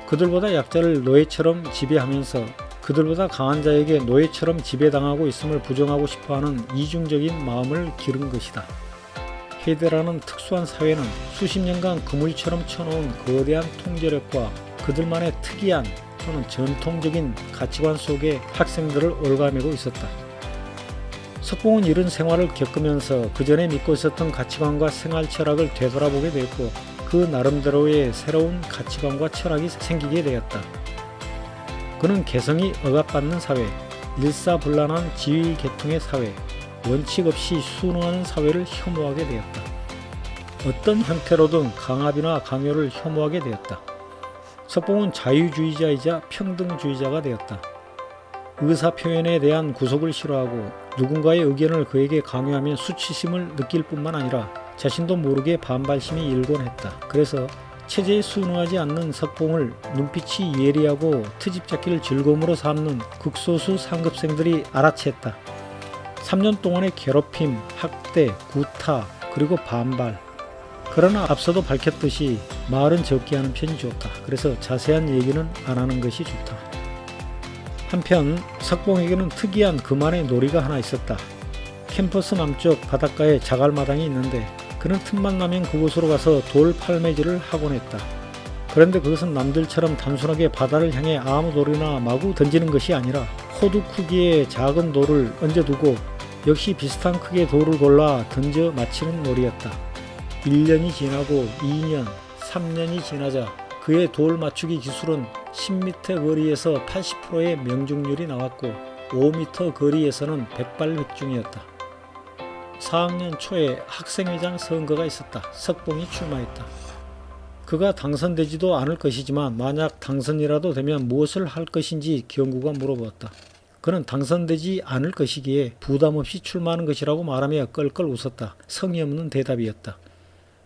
그들보다 약자를 노예처럼 지배하면서 그들보다 강한 자에게 노예처럼 지배당하고 있음을 부정하고 싶어하는 이중적인 마음을 기른 것이다. 헤드라는 특수한 사회는 수십 년간 그물처럼 쳐놓은 거대한 통제력과 그들만의 특이한 또는 전통적인 가치관 속에 학생들을 올가매고 있었다. 석봉은 이런 생활을 겪으면서 그전에 믿고 있었던 가치관과 생활 철학을 되돌아보게 되었고 그 나름대로의 새로운 가치관과 철학이 생기게 되었다. 그는 개성이 억압받는 사회, 일사불란한 지위계통의 사회, 원칙 없이 순응하는 사회를 혐오하게 되었다. 어떤 형태로든 강압이나 강요를 혐오하게 되었다. 석봉은 자유주의자이자 평등주의자가 되었다. 의사표현에 대한 구속을 싫어하고 누군가의 의견을 그에게 강요하면 수치심을 느낄 뿐만 아니라 자신도 모르게 반발심이 일곤 했다. 그래서 체제에 순응하지 않는 석봉을 눈빛이 예리하고 트집 잡기를 즐거움으로 삼는 극소수 상급생들이 알아챘다. 3년 동안의 괴롭힘, 학대, 구타, 그리고 반발. 그러나 앞서도 밝혔듯이 말은 적게 하는 편이 좋다. 그래서 자세한 얘기는 안 하는 것이 좋다. 한편 석봉에게는 특이한 그만의 놀이가 하나 있었다. 캠퍼스 남쪽 바닷가에 자갈마당이 있는데 그는 틈만 나면 그곳으로 가서 돌 팔매질을 하곤 했다. 그런데 그것은 남들처럼 단순하게 바다를 향해 아무 돌이나 마구 던지는 것이 아니라 호두 크기의 작은 돌을 얹어두고 역시 비슷한 크기의 돌을 골라 던져 맞히는 놀이였다. 1년이 지나고 2년, 3년이 지나자 그의 돌 맞추기 기술은 10m 거리에서 80%의 명중률이 나왔고 5m 거리에서는 백발백중이었다. 4학년 초에 학생회장 선거가 있었다. 석봉이 출마했다. 그가 당선되지도 않을 것이지만 만약 당선이라도 되면 무엇을 할 것인지 경구가 물어보았다. 그는 당선되지 않을 것이기에 부담없이 출마하는 것이라고 말하며 껄껄 웃었다. 성의 없는 대답이었다.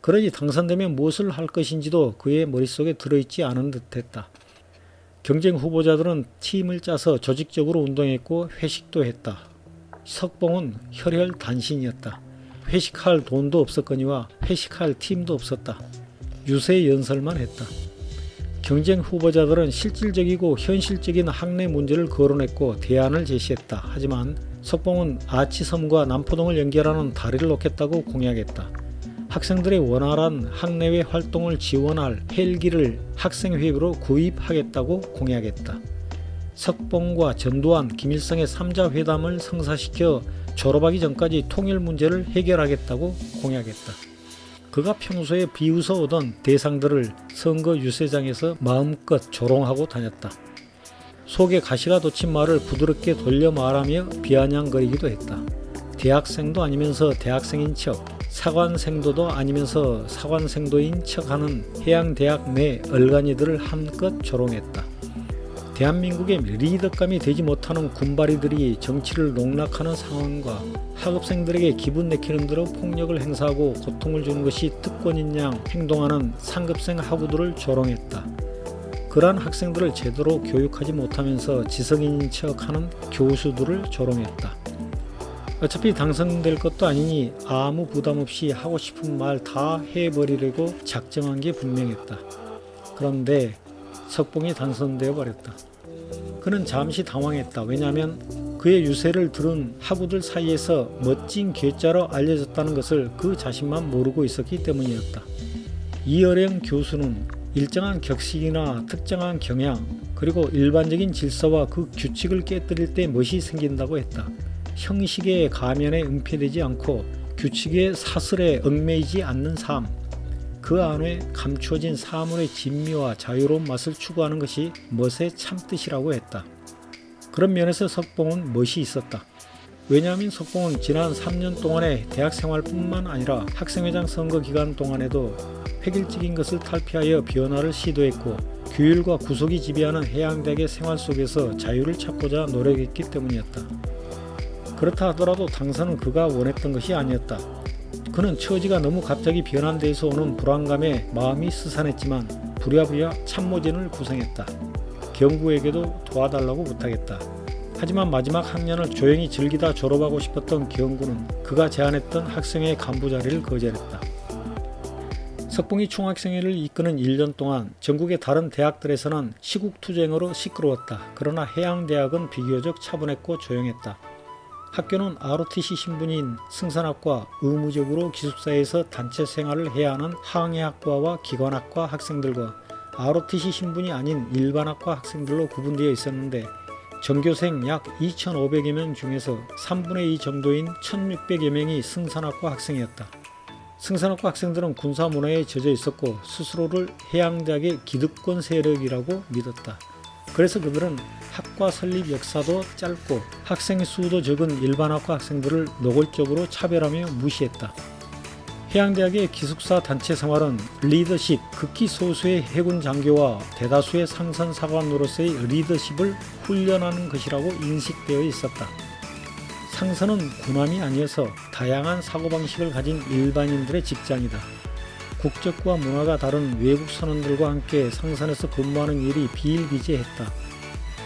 그러니 당선되면 무엇을 할 것인지도 그의 머릿속에 들어있지 않은 듯했다. 경쟁 후보자들은 팀을 짜서 조직적으로 운동했고 회식도 했다. 석봉은 혈혈단신이었다. 회식할 돈도 없었거니와 회식할 팀도 없었다. 유세 연설만 했다. 경쟁 후보자들은 실질적이고 현실적인 학내 문제를 거론했고 대안을 제시했다. 하지만 석봉은 아치섬과 남포동을 연결하는 다리를 놓겠다고 공약했다. 학생들의 원활한 학내외 활동을 지원할 헬기를 학생회비로 구입하겠다고 공약했다. 석봉과 전두환, 김일성의 3자 회담을 성사시켜 졸업하기 전까지 통일 문제를 해결하겠다고 공약했다. 그가 평소에 비웃어 오던 대상들을 선거 유세장에서 마음껏 조롱하고 다녔다. 속에 가시가 돋친 말을 부드럽게 돌려 말하며 비아냥거리기도 했다. 대학생도 아니면서 대학생인 척, 사관생도도 아니면서 사관생도인 척하는 해양대학 내 얼간이들을 한껏 조롱했다. 대한민국의 리더감이 되지 못하는 군바리들이 정치를 농락하는 상황과 학업생들에게 기분 내키는 대로 폭력을 행사하고 고통을 주는 것이 특권인 양 행동하는 상급생 학우들을 조롱했다. 그러한 학생들을 제대로 교육하지 못하면서 지성인인 척하는 교수들을 조롱했다. 어차피 당선될 것도 아니니 아무 부담 없이 하고 싶은 말 다 해버리려고 작정한 게 분명했다. 그런데 석봉이 당선되어 버렸다. 그는 잠시 당황했다. 왜냐하면 그의 유세를 들은 학우들 사이에서 멋진 괴짜로 알려졌다는 것을 그 자신만 모르고 있었기 때문이었다. 이어령 교수는 일정한 격식이나 특정한 경향 그리고 일반적인 질서와 그 규칙을 깨뜨릴 때 멋이 생긴다고 했다. 형식의 가면에 은폐되지 않고 규칙의 사슬에 얽매이지 않는 삶, 그 안에 감추어진 사물의 진미와 자유로운 맛을 추구하는 것이 멋의 참뜻이라고 했다. 그런 면에서 석봉은 멋이 있었다. 왜냐하면 석봉은 지난 3년 동안의 대학생활뿐만 아니라 학생회장 선거 기간 동안에도 획일적인 것을 탈피하여 변화를 시도했고 규율과 구속이 지배하는 해양대학의 생활 속에서 자유를 찾고자 노력했기 때문이었다. 그렇다 하더라도 당선은 그가 원했던 것이 아니었다. 그는 처지가 너무 갑자기 변한 데에서 오는 불안감에 마음이 스산했지만 부랴부랴 참모진을 구성했다. 경구에게도 도와달라고 부탁했다. 하지만 마지막 학년을 조용히 즐기다 졸업하고 싶었던 경구는 그가 제안했던 학생회 간부 자리를 거절했다. 석봉이 총학생회를 이끄는 1년 동안 전국의 다른 대학들에서는 시국투쟁으로 시끄러웠다. 그러나 해양대학은 비교적 차분했고 조용했다. 학교는 ROTC 신분인 승산학과 의무적으로 기숙사에서 단체 생활을 해야 하는 항해학과와 기관학과 학생들과 ROTC 신분이 아닌 일반학과 학생들로 구분되어 있었는데 전교생 약 2,500여 명 중에서 3분의 2 정도인 1,600여 명이 승산학과 학생이었다. 승산학과 학생들은 군사 문화에 젖어 있었고 스스로를 해양대학의 기득권 세력이라고 믿었다. 그래서 그들은 학과 설립 역사도 짧고 학생 수도 적은 일반학과 학생들을 노골적으로 차별하며 무시했다. 해양대학의 기숙사 단체 생활은 리더십, 극히 소수의 해군 장교와 대다수의 상선 사관으로서의 리더십을 훈련하는 것이라고 인식되어 있었다. 상선은 군함이 아니어서 다양한 사고방식을 가진 일반인들의 직장이다. 국적과 문화가 다른 외국 선원들과 함께 상선에서 근무하는 일이 비일비재했다.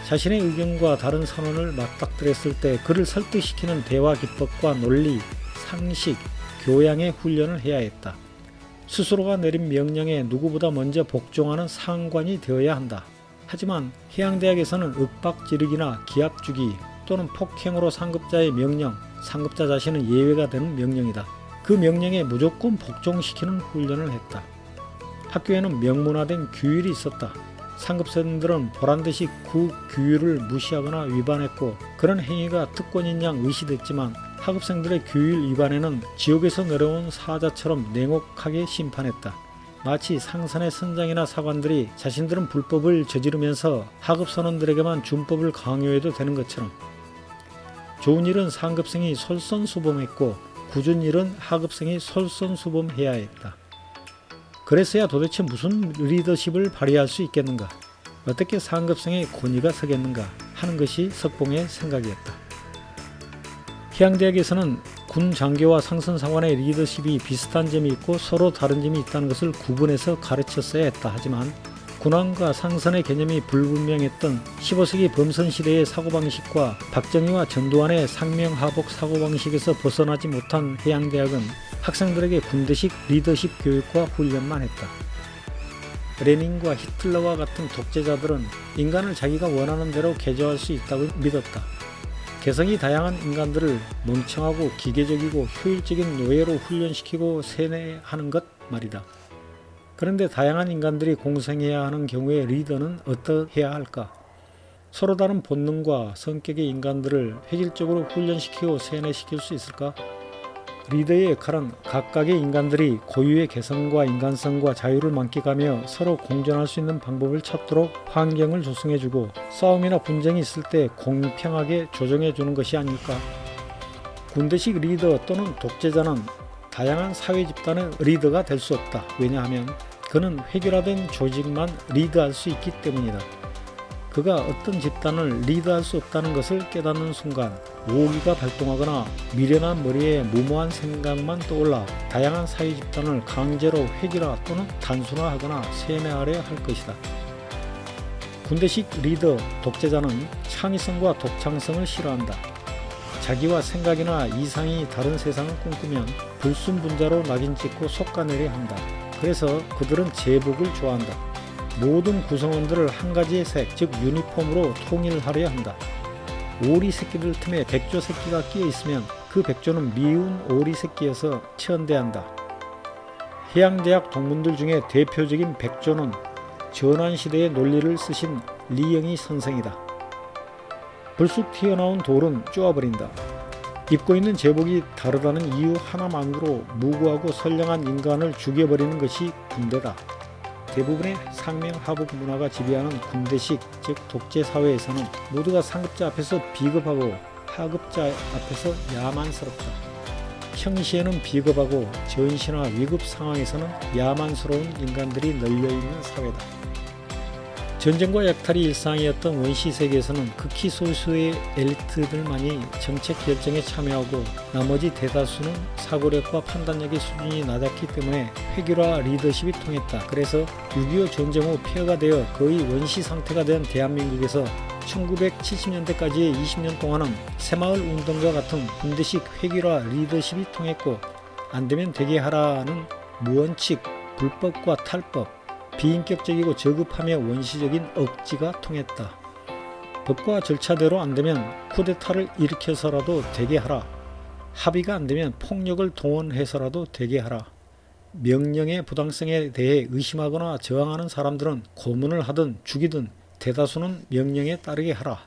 자신의 의견과 다른 선원을 맞닥뜨렸을 때 그를 설득시키는 대화 기법과 논리, 상식, 교양의 훈련을 해야 했다. 스스로가 내린 명령에 누구보다 먼저 복종하는 상관이 되어야 한다. 하지만 해양대학에서는 윽박지르기나 기합주기 또는 폭행으로 상급자의 명령, 상급자 자신은 예외가 되는 명령이다. 그 명령에 무조건 복종시키는 훈련을 했다. 학교에는 명문화된 규율이 있었다. 상급생들은 보란듯이 그 규율을 무시하거나 위반했고 그런 행위가 특권인 양 의시됐지만 학업생들의 규율 위반에는 지옥에서 내려온 사자처럼 냉혹하게 심판했다. 마치 상선의 선장이나 사관들이 자신들은 불법을 저지르면서 학업선원들에게만 준법을 강요해도 되는 것처럼. 좋은 일은 상급생이 솔선수범했고 굳은 일은 하급생이 솔선수범해야 했다. 그랬어야 도대체 무슨 리더십을 발휘할 수 있겠는가? 어떻게 상급생의 권위가 서겠는가 하는 것이 석봉의 생각이었다. 해양대학에서는 군 장교와 상선사관의 리더십이 비슷한 점이 있고 서로 다른 점이 있다는 것을 구분해서 가르쳤어야 했다. 하지만 군왕과 상선의 개념이 불분명했던 15세기 범선시대의 사고방식과 박정희와 전두환의 상명하복 사고방식에서 벗어나지 못한 해양대학은 학생들에게 군대식 리더십 교육과 훈련만 했다. 레닌과 히틀러와 같은 독재자들은 인간을 자기가 원하는 대로 개조할 수 있다고 믿었다. 개성이 다양한 인간들을 멍청하고 기계적이고 효율적인 노예로 훈련시키고 세뇌하는 것 말이다. 그런데 다양한 인간들이 공생해야 하는 경우에 리더는 어떠해야 할까? 서로 다른 본능과 성격의 인간들을 획일적으로 훈련시키고 세뇌시킬 수 있을까? 리더의 역할은 각각의 인간들이 고유의 개성과 인간성과 자유를 만끽하며 서로 공존할 수 있는 방법을 찾도록 환경을 조성해주고 싸움이나 분쟁이 있을 때 공평하게 조정해주는 것이 아닐까? 군대식 리더 또는 독재자는 다양한 사회 집단의 리더가 될 수 없다. 왜냐하면 그는 획일화된 조직만 리드할 수 있기 때문이다. 그가 어떤 집단을 리드할 수 없다는 것을 깨닫는 순간 오기가 발동하거나 미련한 머리에 무모한 생각만 떠올라 다양한 사회 집단을 강제로 획일화 또는 단순화하거나 세뇌하려 할 것이다. 군대식 리더 독재자는 창의성과 독창성을 싫어한다. 자기와 생각이나 이상이 다른 세상을 꿈꾸면 불순분자로 낙인 찍고 속가내려 한다. 그래서 그들은 제복을 좋아한다. 모든 구성원들을 한 가지의 색, 즉 유니폼으로 통일하려 한다. 오리 새끼들 틈에 백조 새끼가 끼어 있으면 그 백조는 미운 오리 새끼여서 천대한다. 해양대학 동문들 중에 대표적인 백조는 전환시대의 논리를 쓰신 리영희 선생이다. 불쑥 튀어나온 돌은 쪼아버린다. 입고 있는 제복이 다르다는 이유 하나만으로 무고하고 선량한 인간을 죽여버리는 것이 군대다. 대부분의 상명하복 문화가 지배하는 군대식, 즉 독재 사회에서는 모두가 상급자 앞에서 비겁하고 하급자 앞에서 야만스럽다. 평시에는 비겁하고 전시나 위급 상황에서는 야만스러운 인간들이 널려있는 사회다. 전쟁과 약탈이 일상이었던 원시 세계에서는 극히 소수의 엘리트들만이 정책 결정에 참여하고 나머지 대다수는 사고력과 판단력의 수준이 낮았기 때문에 획일화 리더십이 통했다. 그래서 6.25 전쟁 후 폐허가 되어 거의 원시 상태가 된 대한민국에서 1970년대까지의 20년 동안은 새마을 운동과 같은 군대식 획일화 리더십이 통했고 안되면 되게 하라는 무원칙, 불법과 탈법, 비인격적이고 저급하며 원시적인 억지가 통했다. 법과 절차대로 안되면 쿠데타를 일으켜서라도 되게 하라. 합의가 안되면 폭력을 동원해서라도 되게 하라. 명령의 부당성에 대해 의심하거나 저항하는 사람들은 고문을 하든 죽이든 대다수는 명령에 따르게 하라.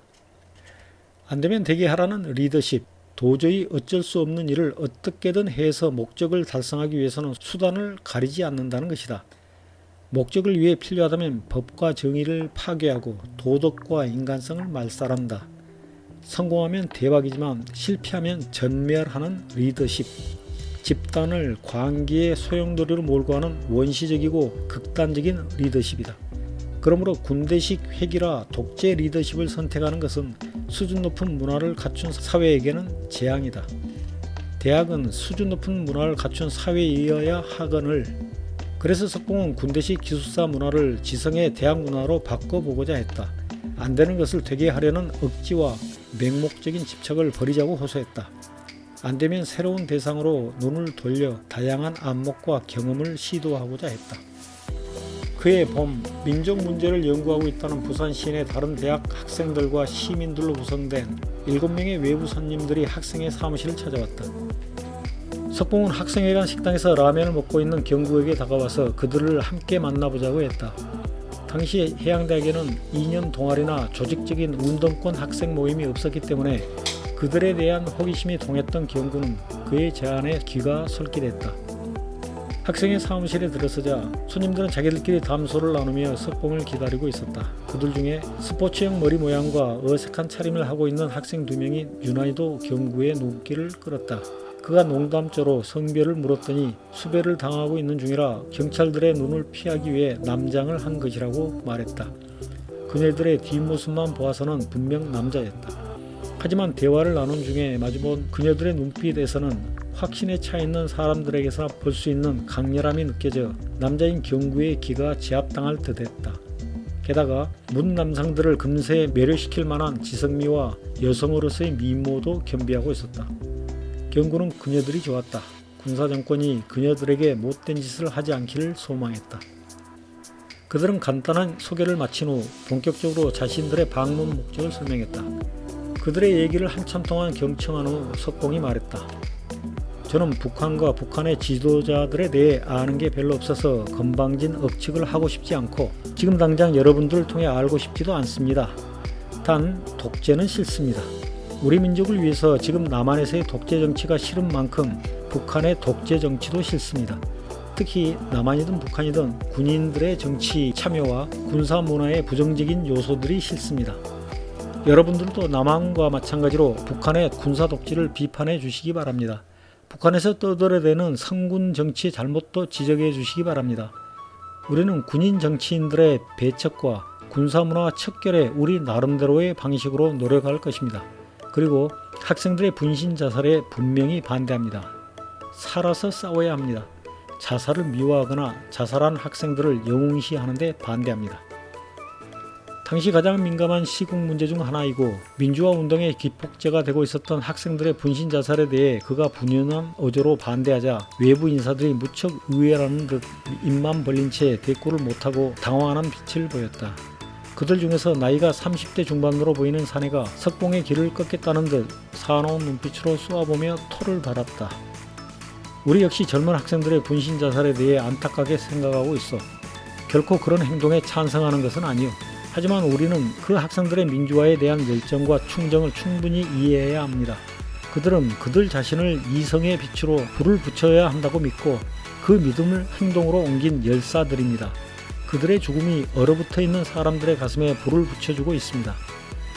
안되면 되게 하라는 리더십, 도저히 어쩔 수 없는 일을 어떻게든 해서 목적을 달성하기 위해서는 수단을 가리지 않는다는 것이다. 목적을 위해 필요하다면 법과 정의를 파괴하고 도덕과 인간성을 말살한다. 성공하면 대박이지만 실패하면 전멸하는 리더십. 집단을 광기의 소용돌이로 몰고 가는 원시적이고 극단적인 리더십이다. 그러므로 군대식 획일화 독재 리더십을 선택하는 것은 수준 높은 문화를 갖춘 사회에게는 재앙이다. 대학은 수준 높은 문화를 갖춘 사회이어야 하거늘. 그래서 석봉은 군대식 기숙사 문화를 지성의 대학 문화로 바꿔보고자 했다. 안되는 것을 되게 하려는 억지와 맹목적인 집착을 버리자고 호소했다. 안되면 새로운 대상으로 눈을 돌려 다양한 안목과 경험을 시도하고자 했다. 그해 봄, 민족 문제를 연구하고 있다는 부산 시내 다른 대학 학생들과 시민들로 구성된 7명의 외부 손님들이 학생의 사무실을 찾아왔다. 석봉은 학생회관 식당에서 라면을 먹고 있는 경구에게 다가와서 그들을 함께 만나보자고 했다. 당시 해양대학에는 2년 동아리나 조직적인 운동권 학생 모임이 없었기 때문에 그들에 대한 호기심이 동했던 경구는 그의 제안에 귀가 솔깃했다. 학생의 사무실에 들어서자 손님들은 자기들끼리 담소를 나누며 석봉을 기다리고 있었다. 그들 중에 스포츠형 머리 모양과 어색한 차림을 하고 있는 학생 2명이 유난히도 경구의 눈길을 끌었다. 그가 농담조로 성별을 물었더니 수배를 당하고 있는 중이라 경찰들의 눈을 피하기 위해 남장을 한 것이라고 말했다. 그녀들의 뒷모습만 보아서는 분명 남자였다. 하지만 대화를 나눈 중에 마주본 그녀들의 눈빛에서는 확신에 차 있는 사람들에게서 볼 수 있는 강렬함이 느껴져 남자인 경구의 기가 제압당할 듯했다. 게다가 문 남성들을 금세 매료시킬 만한 지성미와 여성으로서의 미모도 겸비하고 있었다. 경구는 그녀들이 좋았다. 군사정권이 그녀들에게 못된 짓을 하지 않기를 소망했다. 그들은 간단한 소개를 마친 후 본격적으로 자신들의 방문 목적을 설명했다. 그들의 얘기를 한참 동안 경청한 후 석봉이 말했다. 저는 북한과 북한의 지도자들에 대해 아는 게 별로 없어서 건방진 억측을 하고 싶지 않고 지금 당장 여러분들을 통해 알고 싶지도 않습니다. 단 독재는 싫습니다. 우리 민족을 위해서 지금 남한에서의 독재 정치가 싫은 만큼 북한의 독재 정치도 싫습니다. 특히 남한이든 북한이든 군인들의 정치 참여와 군사 문화의 부정적인 요소들이 싫습니다. 여러분들도 남한과 마찬가지로 북한의 군사 독재를 비판해 주시기 바랍니다. 북한에서 떠들어대는 성군 정치의 잘못도 지적해 주시기 바랍니다. 우리는 군인 정치인들의 배척과 군사문화 척결에 우리 나름대로의 방식으로 노력할 것입니다. 그리고 학생들의 분신 자살에 분명히 반대합니다. 살아서 싸워야 합니다. 자살을 미워하거나 자살한 학생들을 영웅시하는 데 반대합니다. 당시 가장 민감한 시국 문제 중 하나이고 민주화 운동의 기폭제가 되고 있었던 학생들의 분신 자살에 대해 그가 분연한 어조로 반대하자 외부 인사들이 무척 의외라는 듯 입만 벌린 채 대꾸를 못하고 당황하는 빛을 보였다. 그들 중에서 나이가 30대 중반으로 보이는 사내가 석봉의 길을 꺾겠다는 듯 사나운 눈빛으로 쏘아보며 토를 달았다. 우리 역시 젊은 학생들의 분신 자살에 대해 안타깝게 생각하고 있어. 결코 그런 행동에 찬성하는 것은 아니오. 하지만 우리는 그 학생들의 민주화에 대한 열정과 충정을 충분히 이해해야 합니다. 그들은 그들 자신을 이성의 빛으로 불을 붙여야 한다고 믿고 그 믿음을 행동으로 옮긴 열사들입니다. 그들의 죽음이 얼어붙어 있는 사람들의 가슴에 불을 붙여주고 있습니다.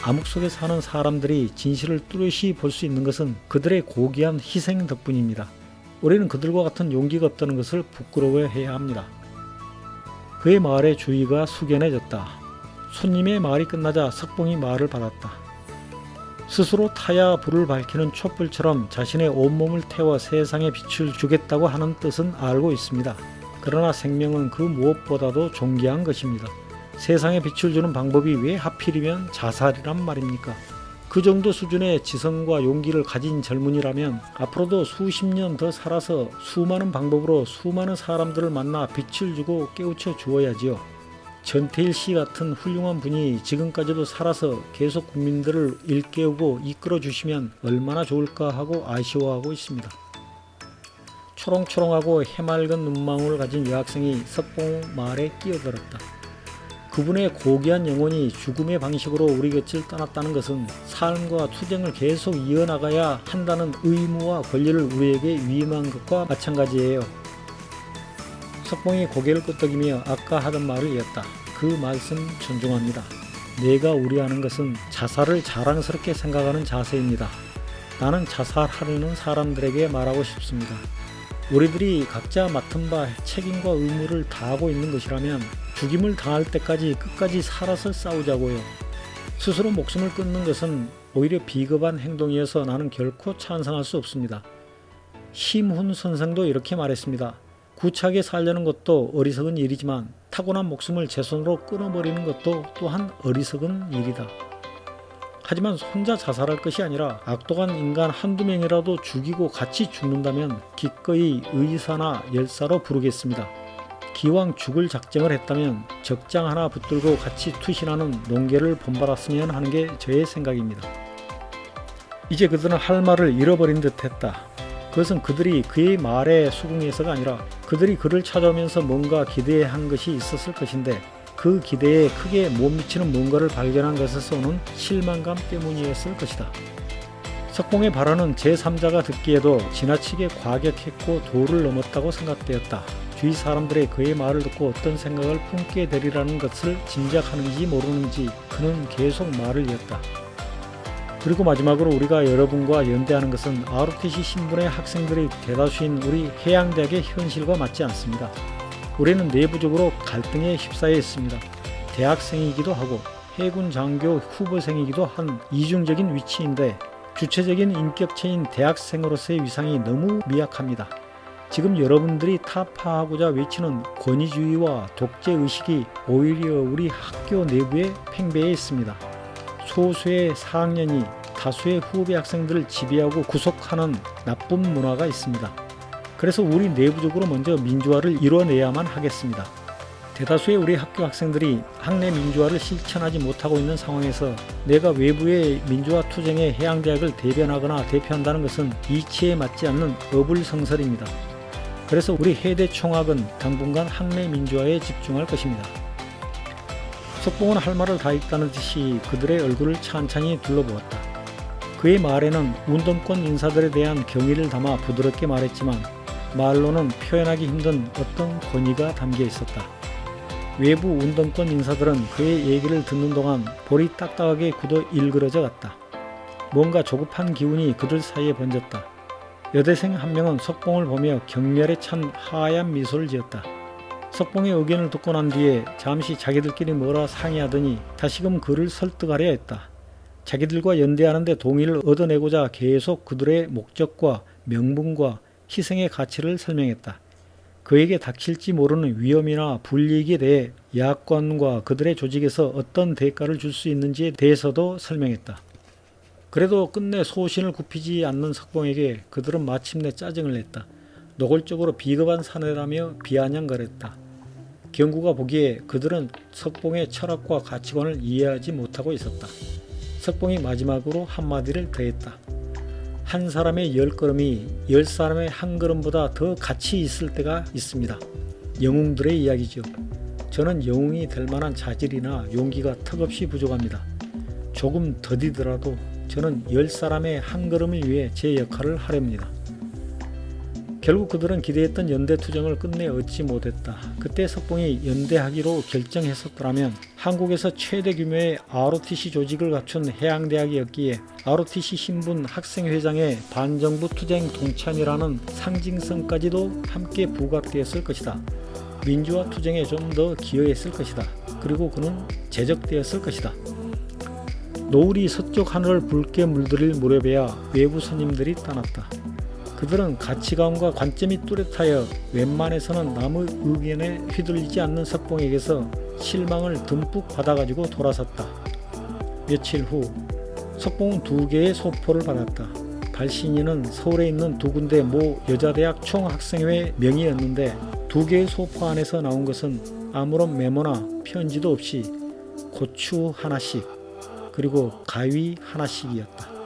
암흑 속에 사는 사람들이 진실을 뚜렷이 볼 수 있는 것은 그들의 고귀한 희생 덕분입니다. 우리는 그들과 같은 용기가 없다는 것을 부끄러워해야 합니다. 그의 말에 주의가 숙연해졌다. 손님의 말이 끝나자 석봉이 말을 받았다. 스스로 타야 불을 밝히는 촛불처럼 자신의 온몸을 태워 세상에 빛을 주겠다고 하는 뜻은 알고 있습니다. 그러나 생명은 그 무엇보다도 존귀한 것입니다. 세상에 빛을 주는 방법이 왜 하필이면 자살이란 말입니까? 그 정도 수준의 지성과 용기를 가진 젊은이라면 앞으로도 수십 년 더 살아서 수많은 방법으로 수많은 사람들을 만나 빛을 주고 깨우쳐 주어야지요. 전태일 씨 같은 훌륭한 분이 지금까지도 살아서 계속 국민들을 일깨우고 이끌어 주시면 얼마나 좋을까 하고 아쉬워하고 있습니다. 초롱초롱하고 해맑은 눈망울을 가진 여학생이 석봉 말에 끼어들었다. 그분의 고귀한 영혼이 죽음의 방식으로 우리 곁을 떠났다는 것은 삶과 투쟁을 계속 이어나가야 한다는 의무와 권리를 우리에게 위임한 것과 마찬가지예요. 석봉이 고개를 끄덕이며 아까 하던 말을 이었다. 그 말씀 존중합니다. 내가 우려하는 것은 자살을 자랑스럽게 생각하는 자세입니다. 나는 자살하려는 사람들에게 말하고 싶습니다. 우리들이 각자 맡은 바 책임과 의무를 다하고 있는 것이라면 죽임을 당할 때까지 끝까지 살아서 싸우자고요. 스스로 목숨을 끊는 것은 오히려 비겁한 행동이어서 나는 결코 찬성할 수 없습니다. 심훈 선생도 이렇게 말했습니다. 구차하게 살려는 것도 어리석은 일이지만 타고난 목숨을 제 손으로 끊어버리는 것도 또한 어리석은 일이다. 하지만 혼자 자살할 것이 아니라 악독한 인간 한두 명이라도 죽이고 같이 죽는다면 기꺼이 의사나 열사로 부르겠습니다. 기왕 죽을 작정을 했다면 적장 하나 붙들고 같이 투신하는 농계를 본받았으면 하는 게 저의 생각입니다. 이제 그들은 할 말을 잃어버린 듯 했다. 그것은 그들이 그의 말에 수긍해서가 아니라 그들이 그를 찾아오면서 뭔가 기대한 것이 있었을 것인데 그 기대에 크게 못 미치는 뭔가를 발견한 것에서 오는 실망감 때문이었을 것이다. 석봉의 발언은 제3자가 듣기에도 지나치게 과격했고 도를 넘었다고 생각되었다. 주위 사람들의 그의 말을 듣고 어떤 생각을 품게 되리라는 것을 짐작하는지 모르는지 그는 계속 말을 이었다. 그리고 마지막으로 우리가 여러분과 연대하는 것은 ROTC 신분의 학생들이 대다수인 우리 해양대학의 현실과 맞지 않습니다. 우리는 내부적으로 갈등에 휩싸여 있습니다. 대학생이기도 하고 해군 장교 후보생이기도 한 이중적인 위치인데 주체적인 인격체인 대학생으로서의 위상이 너무 미약합니다. 지금 여러분들이 타파하고자 외치는 권위주의와 독재의식이 오히려 우리 학교 내부에 팽배해 있습니다. 소수의 4학년이 다수의 후배 학생들을 지배하고 구속하는 나쁜 문화가 있습니다. 그래서 우리 내부적으로 먼저 민주화를 이뤄내야만 하겠습니다. 대다수의 우리 학교 학생들이 학내 민주화를 실천하지 못하고 있는 상황에서 내가 외부의 민주화 투쟁의 해양대학을 대변하거나 대표한다는 것은 이치에 맞지 않는 어불성설입니다. 그래서 우리 해대총학은 당분간 학내 민주화에 집중할 것입니다. 석봉은 할 말을 다 했다는 듯이 그들의 얼굴을 찬찬히 둘러보았다. 그의 말에는 운동권 인사들에 대한 경의를 담아 부드럽게 말했지만 말로는 표현하기 힘든 어떤 권위가 담겨 있었다. 외부 운동권 인사들은 그의 얘기를 듣는 동안 볼이 딱딱하게 굳어 일그러져 갔다. 뭔가 조급한 기운이 그들 사이에 번졌다. 여대생 한 명은 석봉을 보며 경멸에 찬 하얀 미소를 지었다. 석봉의 의견을 듣고 난 뒤에 잠시 자기들끼리 뭐라 상의하더니 다시금 그를 설득하려 했다. 자기들과 연대하는데 동의를 얻어내고자 계속 그들의 목적과 명분과 희생의 가치를 설명했다. 그에게 닥칠지 모르는 위험이나 불이익에 대해 야권과 그들의 조직에서 어떤 대가를 줄 수 있는지에 대해서도 설명했다. 그래도 끝내 소신을 굽히지 않는 석봉에게 그들은 마침내 짜증을 냈다. 노골적으로 비겁한 사내라며 비아냥거렸다. 경구가 보기에 그들은 석봉의 철학과 가치관을 이해하지 못하고 있었다. 석봉이 마지막으로 한마디를 더했다. 한 사람의 10걸음이 10사람의 한 걸음보다 더 가치 있을 때가 있습니다. 영웅들의 이야기죠. 저는 영웅이 될 만한 자질이나 용기가 턱없이 부족합니다. 조금 더디더라도 저는 10사람의 한 걸음을 위해 제 역할을 하렵니다. 결국 그들은 기대했던 연대투쟁을 끝내 얻지 못했다. 그때 석봉이 연대하기로 결정했었더라면 한국에서 최대 규모의 ROTC 조직을 갖춘 해양대학이었기에 ROTC 신분 학생회장의 반정부 투쟁 동참이라는 상징성까지도 함께 부각되었을 것이다. 민주화 투쟁에 좀 더 기여했을 것이다. 그리고 그는 제적되었을 것이다. 노을이 서쪽 하늘을 붉게 물들일 무렵에야 외부 손님들이 떠났다. 그들은 가치관과 관점이 뚜렷하여 웬만해서는 남의 의견에 휘둘리지 않는 석봉에게서 실망을 듬뿍 받아가지고 돌아섰다. 며칠 후 석봉은 2개의 소포를 받았다. 발신인은 서울에 있는 2군데 모 여자대학 총학생회 명의였는데 2개의 소포 안에서 나온 것은 아무런 메모나 편지도 없이 고추 하나씩 그리고 가위 하나씩이었다.